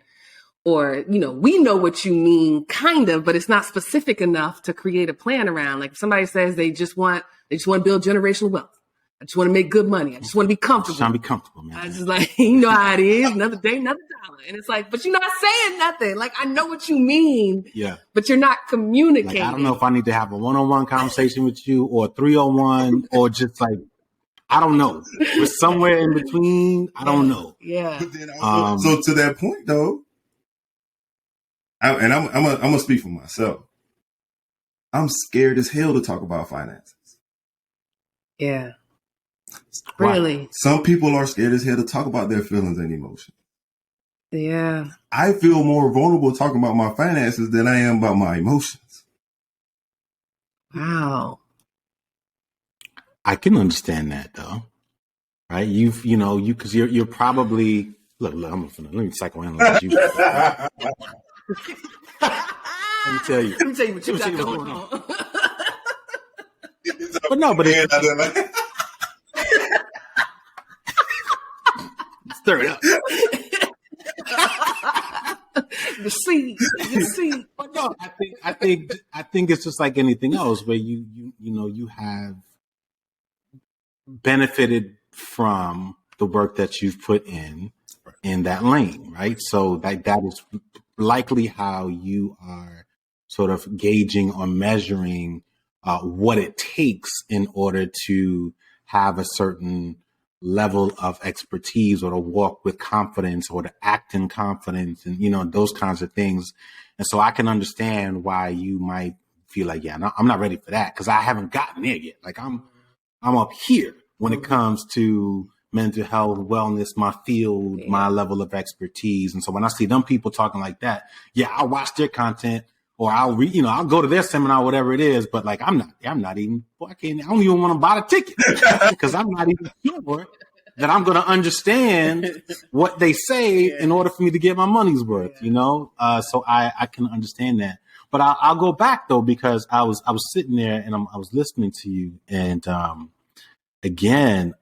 or, we know what you mean, kind of, but it's not specific enough to create a plan around. Like if somebody says they just want to build generational wealth. I just want to make good money. I just want to be comfortable. Trying to be comfortable, man. I just like, you know how it is. Another day, another dollar. And it's like, but you're not saying nothing. Like, I know what you mean. Yeah. But you're not communicating. Like, I don't know if I need to have a one-on-one conversation with you or 301 or just like, I don't know. We're somewhere in between. I don't know. Yeah. But then also, so to that point though, I'm gonna speak for myself. I'm scared as hell to talk about finances. Yeah. Really? Some people are scared as hell to talk about their feelings and emotions. Yeah. I feel more vulnerable talking about my finances than I am about my emotions. Wow. I can understand that though. Right? Because you're probably, look, let me psychoanalyze you. Let me tell you what you got going on. But no, but it's stir it up. The seed. But no, I think it's just like anything else where you have benefited from the work that you've put in that lane, right? So that is likely how you are sort of gauging or measuring what it takes in order to have a certain level of expertise or to walk with confidence or to act in confidence and, those kinds of things. And so I can understand why you might feel like, I'm not ready for that because I haven't gotten there yet. Like I'm up here when it comes to mental health, wellness, my field, my level of expertise. And so when I see them people talking like that, I'll watch their content or I'll read, I'll go to their seminar, whatever it is. But like, I don't even want to buy the ticket because I'm not even sure that I'm going to understand what they say in order for me to get my money's worth, So I can understand that. But I'll go back though, because I was sitting there and I was listening to you. And again,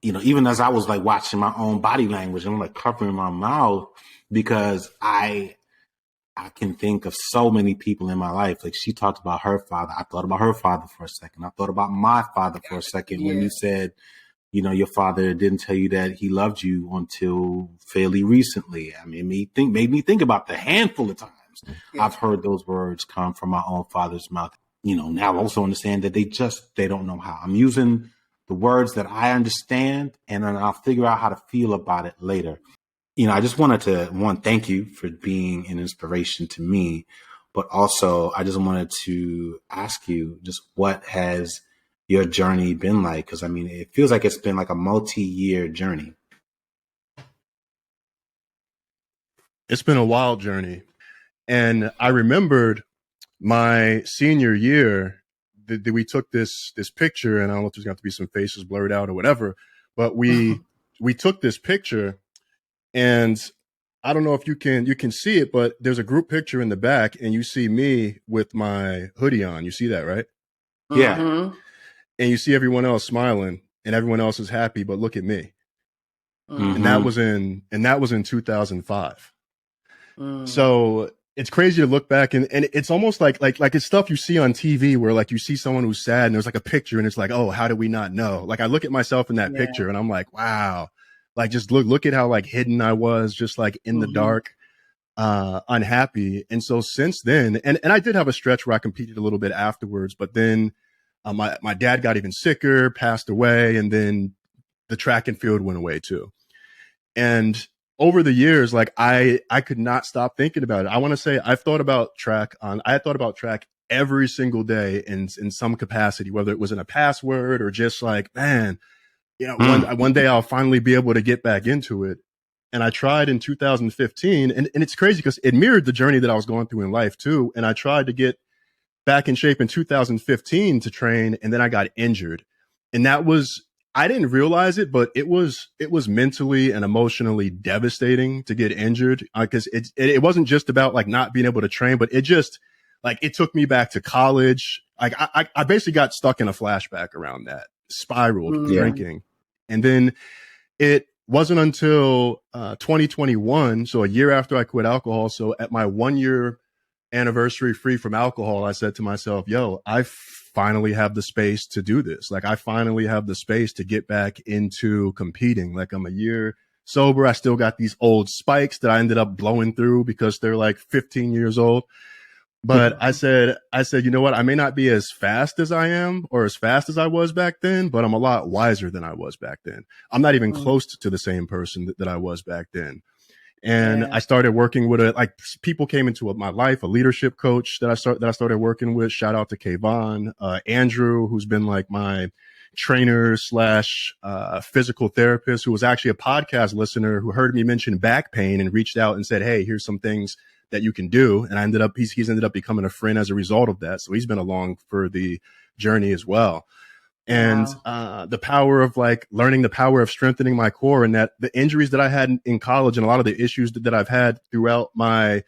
even as I was like watching my own body language, I'm like covering my mouth because I can think of so many people in my life. Like she talked about her father. I thought about her father for a second. I thought about my father for a second when you said, your father didn't tell you that he loved you until fairly recently. I mean, made me think about the handful of times I've heard those words come from my own father's mouth. Now I also understand that they don't know how. I'm using the words that I understand, and then I'll figure out how to feel about it later. I just wanted to, thank you for being an inspiration to me, but also I just wanted to ask you just what has your journey been like? Because, it feels like it's been like a multi-year journey. It's been a wild journey. And I remembered my senior year that we took this picture, and I don't know if there's going to have to be some faces blurred out or whatever, but we took this picture. And I don't know if you can see it, but there's a group picture in the back and you see me with my hoodie on. You see that, right? Yeah. Mm-hmm. And you see everyone else smiling and everyone else is happy, but look at me. Mm-hmm. And that was in 2005. So it's crazy to look back and it's almost like it's stuff you see on TV where like you see someone who's sad and there's like a picture and it's like, oh, how do we not know? Like I look at myself in that picture and I'm like, wow. Like, just look at how like hidden I was, just like in the dark, unhappy. And so since then, and I did have a stretch where I competed a little bit afterwards, but then my dad got even sicker, passed away, and then the track and field went away too. And over the years, like I could not stop thinking about it. I want to say I had thought about track every single day in some capacity, whether it was in a password or just like, man, one day I'll finally be able to get back into it. And I tried in 2015 and it's crazy because it mirrored the journey that I was going through in life too. And I tried to get back in shape in 2015 to train and then I got injured. And that was I didn't realize it, but it was mentally and emotionally devastating to get injured, because it wasn't just about like not being able to train, but it just like it took me back to college. Like I basically got stuck in a flashback around that, spiraled drinking, and then it wasn't until 2021, so a year after I quit alcohol. So at my 1 year anniversary free from alcohol, I said to myself, yo, I finally have the space to do this. Like I finally have the space to get back into competing. Like I'm a year sober. I still got these old spikes that I ended up blowing through because they're like 15 years old. But I said, you know what? I may not be as fast as I am or as fast as I was back then, but I'm a lot wiser than I was back then. I'm not even close to the same person that I was back then. And I started working with people came into my life, a leadership coach that I started working with. Shout out to Kayvon, Andrew, who's been like my trainer / physical therapist, who was actually a podcast listener who heard me mention back pain and reached out and said, hey, here's some things that you can do. And he's ended up becoming a friend as a result of that. So he's been along for the journey as well. And the power of like learning the power of strengthening my core, and that the injuries that I had in college and a lot of the issues that I've had throughout my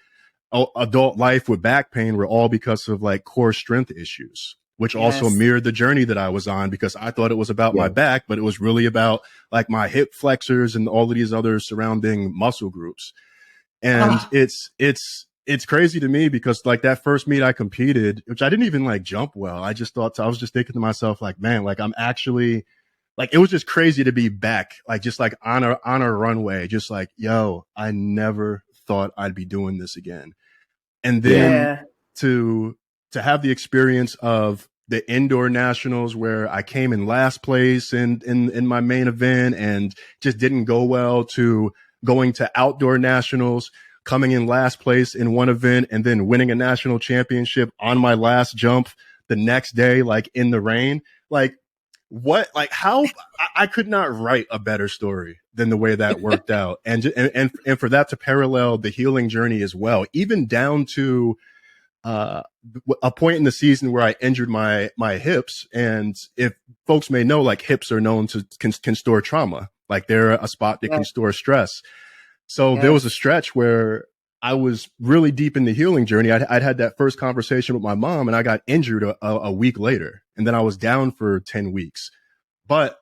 adult life with back pain were all because of like core strength issues, which also mirrored the journey that I was on, because I thought it was about my back, but it was really about like my hip flexors and all of these other surrounding muscle groups. And it's crazy to me because like that first meet I competed, which I didn't even like jump well. I was just thinking to myself, like, man, like I'm actually like, it was just crazy to be back, like just like on a runway, just like, yo, I never thought I'd be doing this again. And then to have the experience of the indoor nationals where I came in last place in my main event and just didn't go well, to going to outdoor nationals, coming in last place in one event and then winning a national championship on my last jump the next day, like in the rain. Like what, like how I could not write a better story than the way that worked out. And for that to parallel the healing journey as well, even down to a point in the season where I injured my hips. And if folks may know, like hips are known to can store trauma. Like they're a spot that can store stress. So there was a stretch where I was really deep in the healing journey. I'd had that first conversation with my mom and I got injured a week later. And then I was down for 10 weeks, but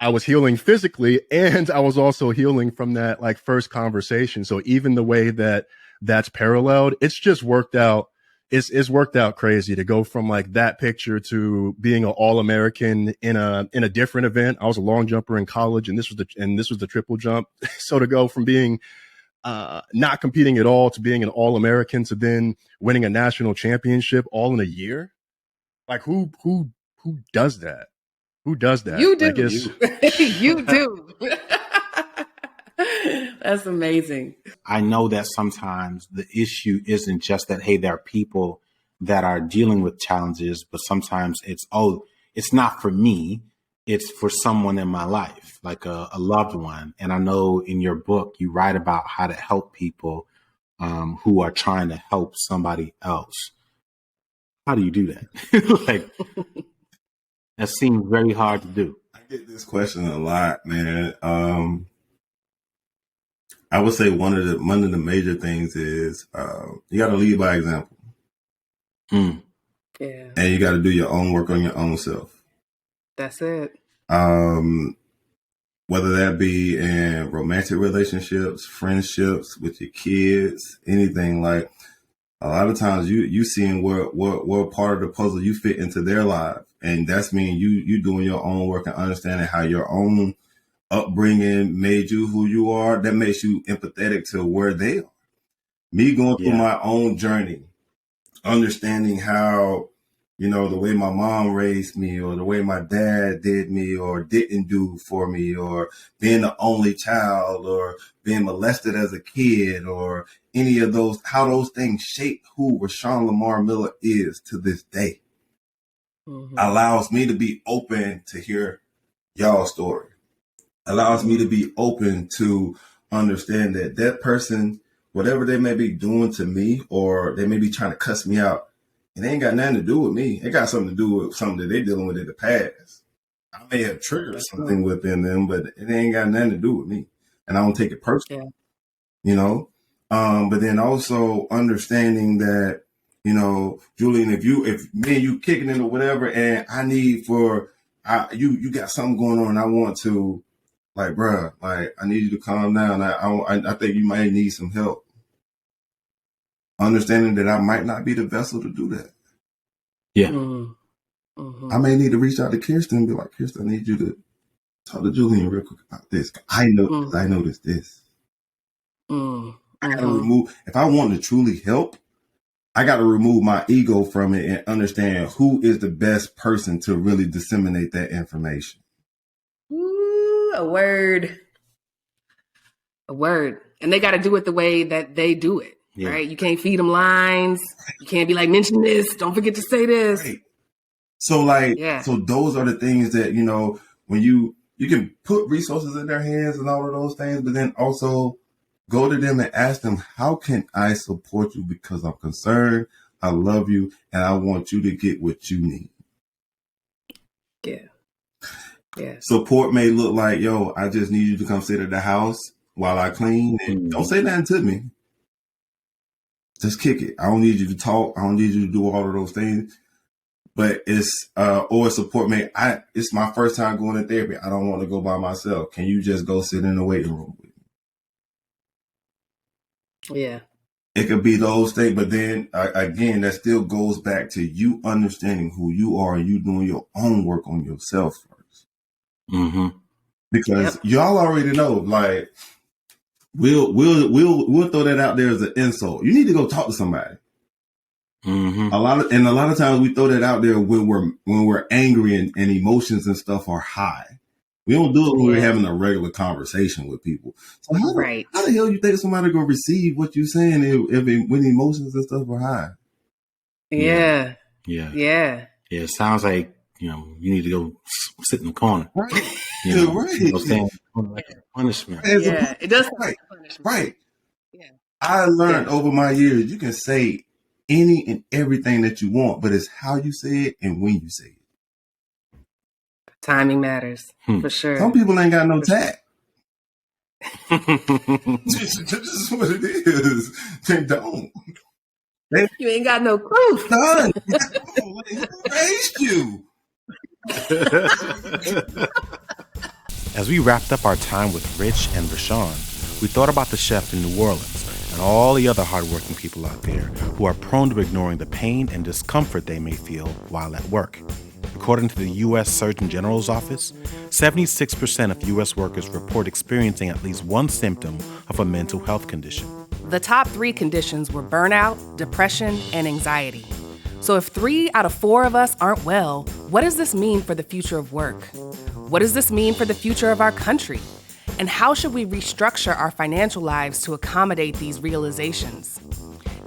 I was healing physically and I was also healing from that like first conversation. So even the way that that's paralleled, it's just worked out. It's worked out crazy to go from like that picture to being an All-American in a different event. I was a long jumper in college and this was the triple jump. So to go from being not competing at all to being an All-American to then winning a national championship all in a year. Like who does that? Who does that? You do. Like you do. That's amazing. I know that sometimes the issue isn't just that, hey, there are people that are dealing with challenges, but sometimes it's not for me. It's for someone in my life, like a loved one. And I know in your book, you write about how to help people who are trying to help somebody else. How do you do that? Like, that seems very hard to do. I get this question a lot, man. I would say one of the major things is you got to lead by example. Yeah. And you got to do your own work on your own self. That's it. Whether that be in romantic relationships, friendships with your kids, anything, like a lot of times you seeing what part of the puzzle you fit into their life. And that's mean you doing your own work and understanding how your own upbringing made you who you are. That makes you empathetic to where they are. Me going through my own journey, understanding how, the way my mom raised me or the way my dad did me or didn't do for me, or being the only child or being molested as a kid, or any of those, how those things shape who Rwenshaun Lamar Miller is to this day. Allows me to be open to hear y'all's story. Allows me to be open to understand that person, whatever they may be doing to me, or they may be trying to cuss me out, it ain't got nothing to do with me. It got something to do with something that they're dealing with in the past. I may have triggered something within them, but it ain't got nothing to do with me. And I don't take it personally, you know? But then also understanding that, you know, Julien, if me and you kicking it or whatever, and I need you got something going on, and I want to, like, bruh, like, I need you to calm down. I think you might need some help. Understanding that I might not be the vessel to do that. Yeah. I may need to reach out to Kiersten and be like, Kiersten, I need you to talk to Julien real quick about this. I noticed this. I gotta remove, if I want to truly help, I got to remove my ego from it and understand who is the best person to really disseminate that information. Ooh, a word. And they got to do it the way that they do it, right? You can't feed them lines. You can't be like, mention this. Don't forget to say this. Right. So so those are the things that, you know, when you can put resources in their hands and all of those things, but then also go to them and ask them, how can I support you? Because I'm concerned, I love you, and I want you to get what you need. Yeah. Support may look like, yo, I just need you to come sit at the house while I clean, and don't say nothing to me. Just kick it. I don't need you to talk. I don't need you to do all of those things. But it's or support me. It's my first time going to therapy. I don't want to go by myself. Can you just go sit in the waiting room with me? Yeah. It could be those things, but then again, that still goes back to you understanding who you are and you doing your own work on yourself first. Because y'all already know, like, we'll throw that out there as an insult. You need to go talk to somebody. A lot of times we throw that out there when we're angry and emotions and stuff are high. We don't do it when we're having a regular conversation with people. So how the hell you think somebody gonna receive what you're saying when emotions and stuff are high? Yeah. It sounds like, you know, you need to go sit in the corner. Right. You know, saying like a punishment. It does sound like a punishment. Right. Yeah. I learned over my years, you can say any and everything that you want, but it's how you say it and when you say it. Timing matters, for sure. Some people ain't got no tact. This is what it is. They don't. You ain't got no proof. None. Who raised you? As we wrapped up our time with Rich and Rwenshaun, we thought about the chef in New Orleans and all the other hardworking people out there who are prone to ignoring the pain and discomfort they may feel while at work. According to the U.S. Surgeon General's office, 76% of U.S. workers report experiencing at least one symptom of a mental health condition. The top 3 conditions were burnout, depression, and anxiety. So if 3 out of 4 of us aren't well, what does this mean for the future of work? What does this mean for the future of our country? And how should we restructure our financial lives to accommodate these realizations?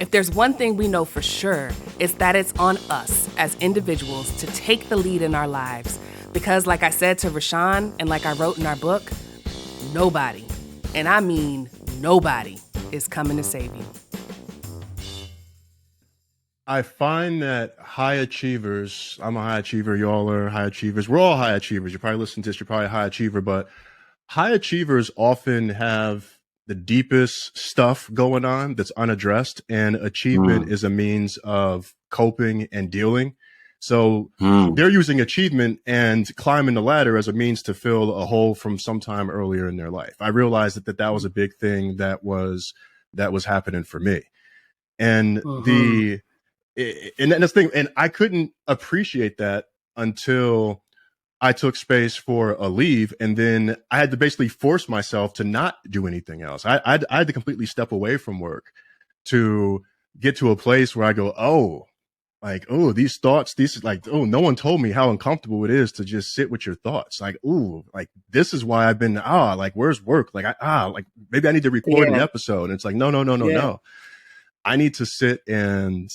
If there's one thing we know for sure, it's that it's on us as individuals to take the lead in our lives. Because like I said to Rwenshaun, and like I wrote in our book, nobody, and I mean nobody, is coming to save you. I find that high achievers, I'm a high achiever, y'all are high achievers, we're all high achievers. You probably listen to this, you're probably a high achiever, but high achievers often have the deepest stuff going on that's unaddressed, and achievement is a means of coping and dealing. So they're using achievement and climbing the ladder as a means to fill a hole from some time earlier in their life. I realized that was a big thing that was happening for me. And that's the thing. And I couldn't appreciate that until I took space for a leave, and then I had to basically force myself to not do anything else. I had to completely step away from work to get to a place where I go, these thoughts, no one told me how uncomfortable it is to just sit with your thoughts. This is why I've been, where's work? Maybe I need to record an episode. And it's like, no. I need to sit and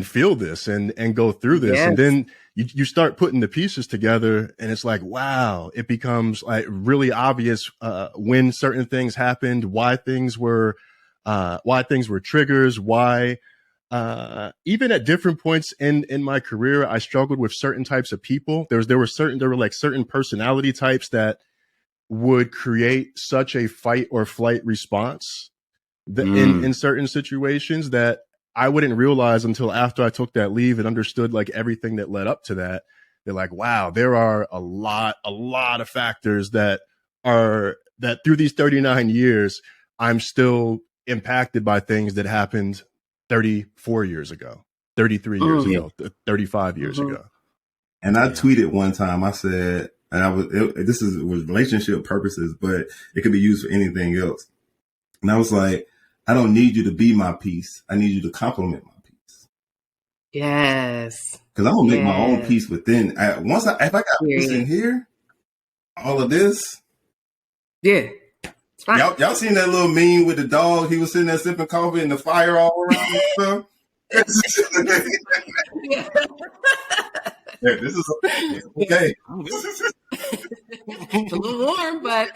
feel this and go through this. And then you start putting the pieces together, and it's like, wow, it becomes like really obvious when certain things happened, why things were triggers, why even at different points in my career, I struggled with certain types of people. There were like certain personality types that would create such a fight or flight response in certain situations that I wouldn't realize until after I took that leave and understood like everything that led up to that. They're like, wow, there are a lot of factors that through these 39 years, I'm still impacted by things that happened 34 years ago, 33 years ago, 35 years ago. And I tweeted one time, I said, and this was relationship purposes, but it could be used for anything else. And I was like, I don't need you to be my peace. I need you to complement my peace. Yes. Because I'm going to make my own peace within. If I got peace in here, all of this. Yeah. Y'all seen that little meme with the dog? He was sitting there sipping coffee and the fire all around and stuff. Yeah, this is okay. It's a little warm, but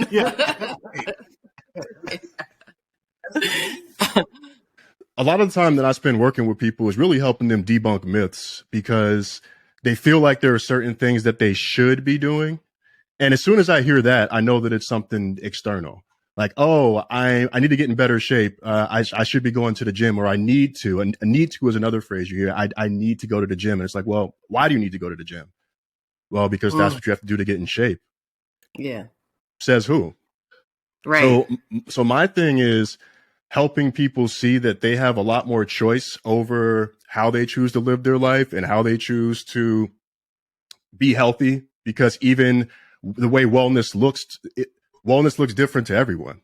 a lot of the time that I spend working with people is really helping them debunk myths because they feel like there are certain things that they should be doing. And as soon as I hear that, I know that it's something external. Like, oh, I need to get in better shape. I should be going to the gym, or I need to. And need to is another phrase you hear. I need to go to the gym. And it's like, well, why do you need to go to the gym? Well, because that's what you have to do to get in shape. Yeah. Says who? Right. So my thing is helping people see that they have a lot more choice over how they choose to live their life and how they choose to be healthy, because even the way wellness looks different to everyone,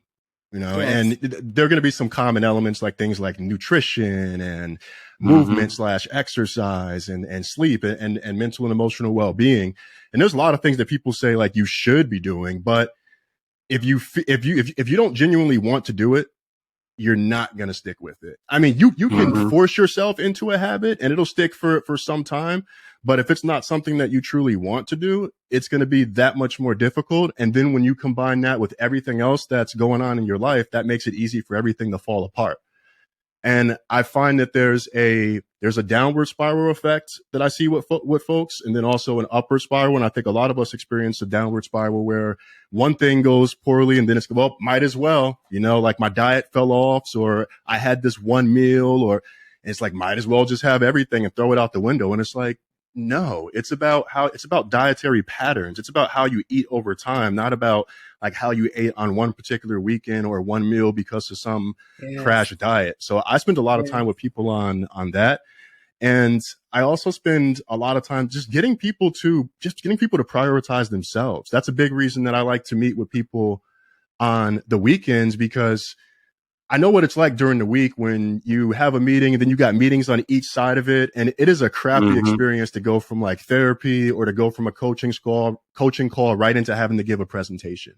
you know, and there are going to be some common elements like things like nutrition and movement / exercise and sleep and mental and emotional well-being. And there's a lot of things that people say like you should be doing, but if you don't genuinely want to do it, you're not going to stick with it. I mean, you can force yourself into a habit and it'll stick for some time. But if it's not something that you truly want to do, it's going to be that much more difficult. And then when you combine that with everything else that's going on in your life, that makes it easy for everything to fall apart. And I find that there's a downward spiral effect that I see with folks, and then also an upward spiral. And I think a lot of us experience a downward spiral where one thing goes poorly and then it's, well, might as well, you know, like my diet fell off, or I had this one meal, or it's like, might as well just have everything and throw it out the window. And it's like, no, it's about dietary patterns. It's about how you eat over time, not about like how you ate on one particular weekend or one meal because of some crash diet. So I spend a lot of time with people on that. And I also spend a lot of time just getting people to prioritize themselves. That's a big reason that I like to meet with people on the weekends, because I know what it's like during the week when you have a meeting and then you got meetings on each side of it. And it is a crappy experience to go from like therapy or to go from a coaching call right into having to give a presentation,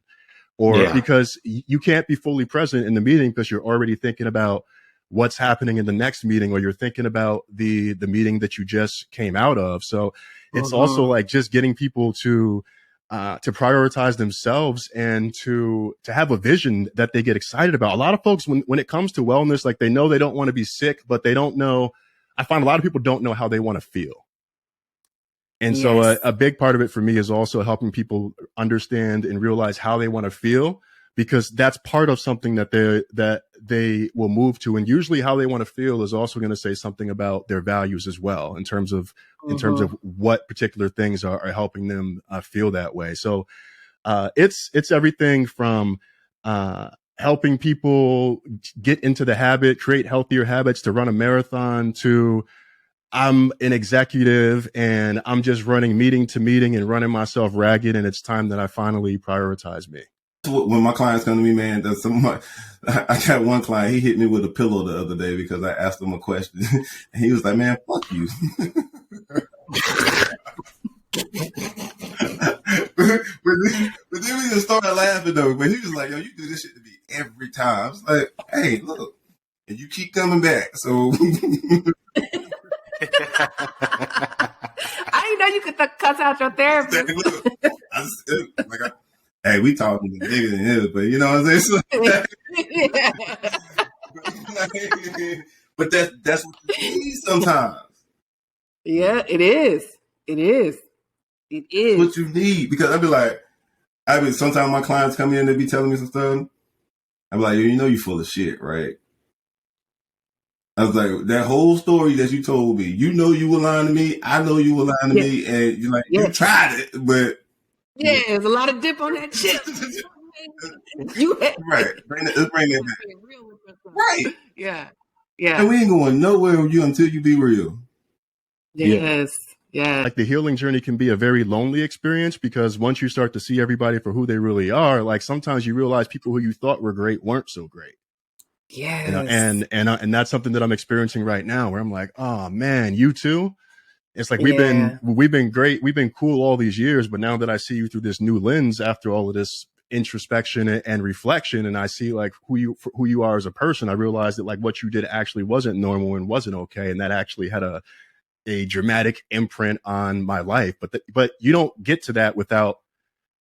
or because you can't be fully present in the meeting because you're already thinking about what's happening in the next meeting, or you're thinking about the meeting that you just came out of. So it's also like just getting people to prioritize themselves and to have a vision that they get excited about. A lot of folks, when it comes to wellness, like they know they don't want to be sick, but they don't know. I find a lot of people don't know how they want to feel. And so a big part of it for me is also helping people understand and realize how they want to feel, because that's part of something that they will move to. And usually how they want to feel is also going to say something about their values as well, in terms of what particular things are helping them feel that way. So it's everything from helping people get into the habit, create healthier habits, to run a marathon, to I'm an executive and I'm just running meeting to meeting and running myself ragged, and it's time that I finally prioritize me. When my clients come to me, man, I got one client, he hit me with a pillow the other day because I asked him a question. And he was like, man, fuck you. but then we just started laughing though. But he was like, yo, you do this shit to me every time. I was like, hey, look, and you keep coming back. So I didn't know you could cuss out your therapist. Hey, we talking bigger than this, but you know what I'm saying? But that's what you need sometimes. Yeah, it is. It is. It is. That's what you need. Because sometimes my clients come in and they be telling me some stuff. I'm like, you know you full of shit, right? I was like, that whole story that you told me, you know you were lying to me. I know you were lying to me. And you're like, you tried it, but. Yeah, there's a lot of dip on that shit. Right. Let's bring that back. Right. Yeah. Yeah. And we ain't going nowhere with you until you be real. Yes. Yeah. Like the healing journey can be a very lonely experience because once you start to see everybody for who they really are, like sometimes you realize people who you thought were great weren't so great. Yes. You know, and that's something that I'm experiencing right now where I'm like, oh man, you too. It's like we've been great, we've been cool all these years, but now that I see you through this new lens after all of this introspection and reflection, and I see like who you are as a person, I realized that like what you did actually wasn't normal and wasn't okay, and that actually had a dramatic imprint on my life. But you don't get to that without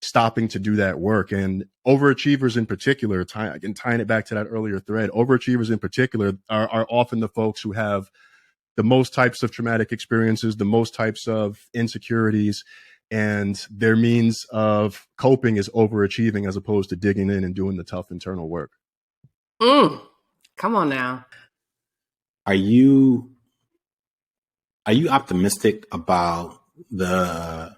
stopping to do that work. And overachievers in particular, tying it back to that earlier thread, overachievers in particular are often the folks who have the most types of traumatic experiences, the most types of insecurities, and their means of coping is overachieving as opposed to digging in and doing the tough internal work. Come on now. Are you optimistic about the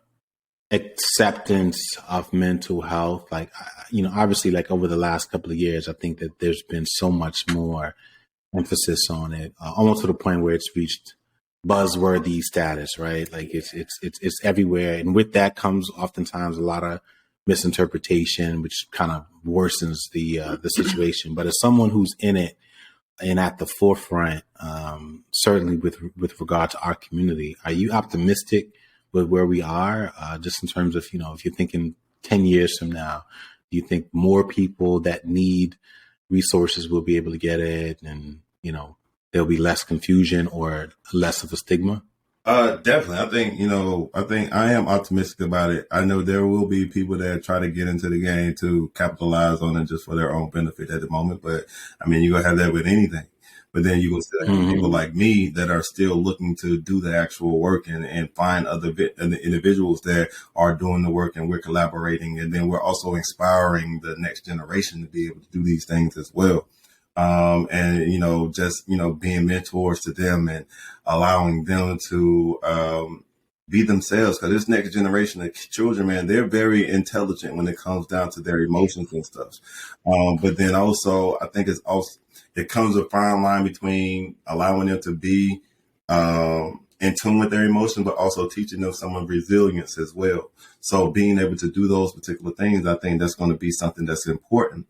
acceptance of mental health? Like, you know, obviously, like over the last couple of years, I think that there's been so much more emphasis on it, almost to the point where it's reached buzzworthy status, right? Like it's everywhere, and with that comes oftentimes a lot of misinterpretation, which kind of worsens the situation. But as someone who's in it and at the forefront, certainly with regard to our community, are you optimistic with where we are, just in terms of, you know, if you're thinking 10 years from now, do you think more people that need resources will be able to get it, and, you know, there'll be less confusion or less of a stigma? Definitely. I think I am optimistic about it. I know there will be people that try to get into the game to capitalize on it just for their own benefit at the moment. But I mean, you're going to have that with anything. But then you're going to still have people like me that are still looking to do the actual work and find other individuals that are doing the work, and we're collaborating. And then we're also inspiring the next generation to be able to do these things as well. And, you know, just, you know, being mentors to them and allowing them to be themselves. Because this next generation of children, man, they're very intelligent when it comes down to their emotions and stuff. But then also, I think it comes a fine line between allowing them to be in tune with their emotions, but also teaching them some of resilience as well. So being able to do those particular things, I think that's going to be something that's important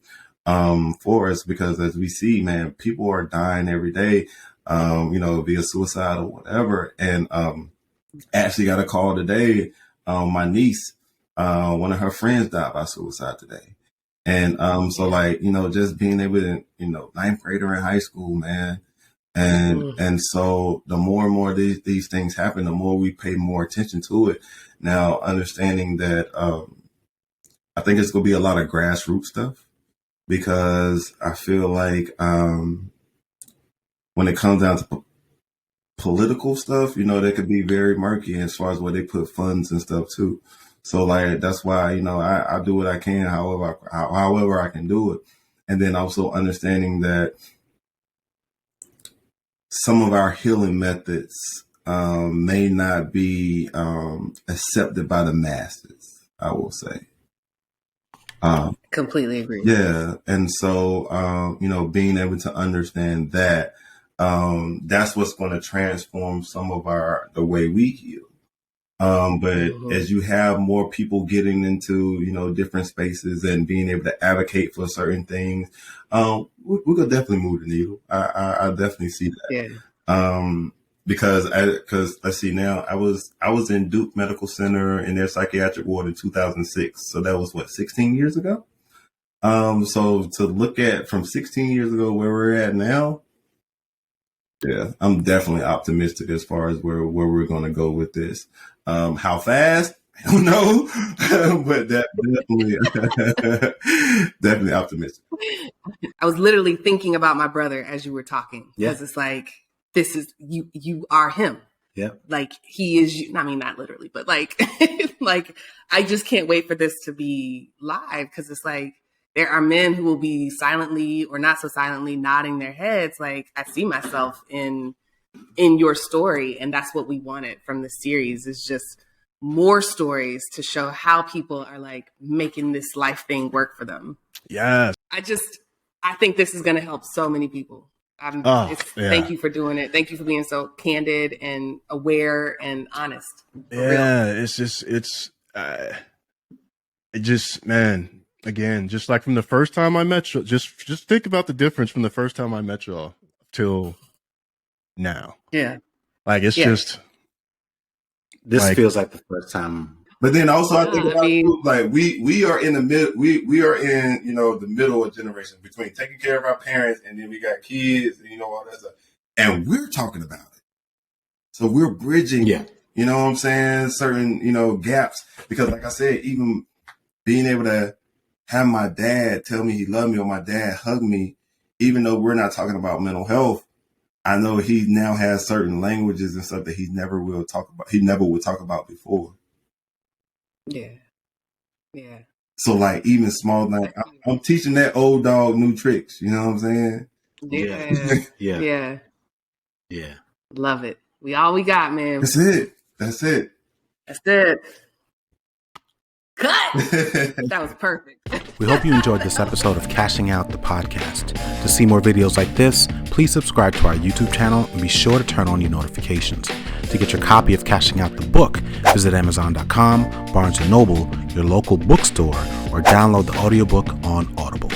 for us, because as we see, man, people are dying every day, you know, via suicide or whatever. And actually got a call today. My niece, one of her friends died by suicide today. And so like, you know, just being able to, you know, 9th grader in high school, man. And so the more and more these things happen, the more we pay more attention to it. Now, understanding that I think it's going to be a lot of grassroots stuff, because I feel like when it comes down to political stuff, you know, they could be very murky as far as where they put funds and stuff too. So like, that's why, you know, I do what I can, however I can do it. And then also understanding that some of our healing methods may not be accepted by the masses, I will say. Completely agree. Yeah. And so, you know, being able to understand that, that's what's going to transform some of the way we heal. But as you have more people getting into, you know, different spaces and being able to advocate for certain things, we could definitely move the needle. I definitely see that. Yeah. Because let's see now, I was in Duke Medical Center in their psychiatric ward in 2006. So that was 16 years ago. So to look at from 16 years ago where we're at now, yeah, I'm definitely optimistic as far as where we're going to go with this. How fast? I don't know, but definitely optimistic. I was literally thinking about my brother as you were talking, because it's like, this is you are him. Yep. Like he is you. I mean, not literally, but like, like I just can't wait for this to be live, because it's like there are men who will be silently or not so silently nodding their heads. Like, I see myself in your story. And that's what we wanted from the series, is just more stories to show how people are like making this life thing work for them. Yes. I think this is going to help so many people. Thank you for doing it. Thank you for being so candid and aware and honest. Yeah. Man, again, just like from the first time I met you, just think about the difference from the first time I met y'all till now. Yeah. Like, it's just. This feels like the first time. But then also, I think about like we are in the middle. We are in the middle of generation between taking care of our parents, and then we got kids, and all that stuff, and we're talking about it. So we're bridging. Yeah. You know what I'm saying? Certain gaps, because like I said, even being able to have my dad tell me he loved me, or my dad hug me, even though we're not talking about mental health, I know he now has certain languages and stuff that he never would talk about before. Yeah. Yeah. So like even small, like I'm teaching that old dog new tricks. You know what I'm saying? Yeah. Yeah. Yeah. Yeah. Love it. We all we got, man. That's it. That's it. Cut. That was perfect. We hope you enjoyed this episode of Cashing Out, the podcast. To see more videos like this, please subscribe to our YouTube channel and be sure to turn on your notifications. To get your copy of Cashing Out the book, visit Amazon.com, Barnes & Noble, your local bookstore, or download the audiobook on Audible.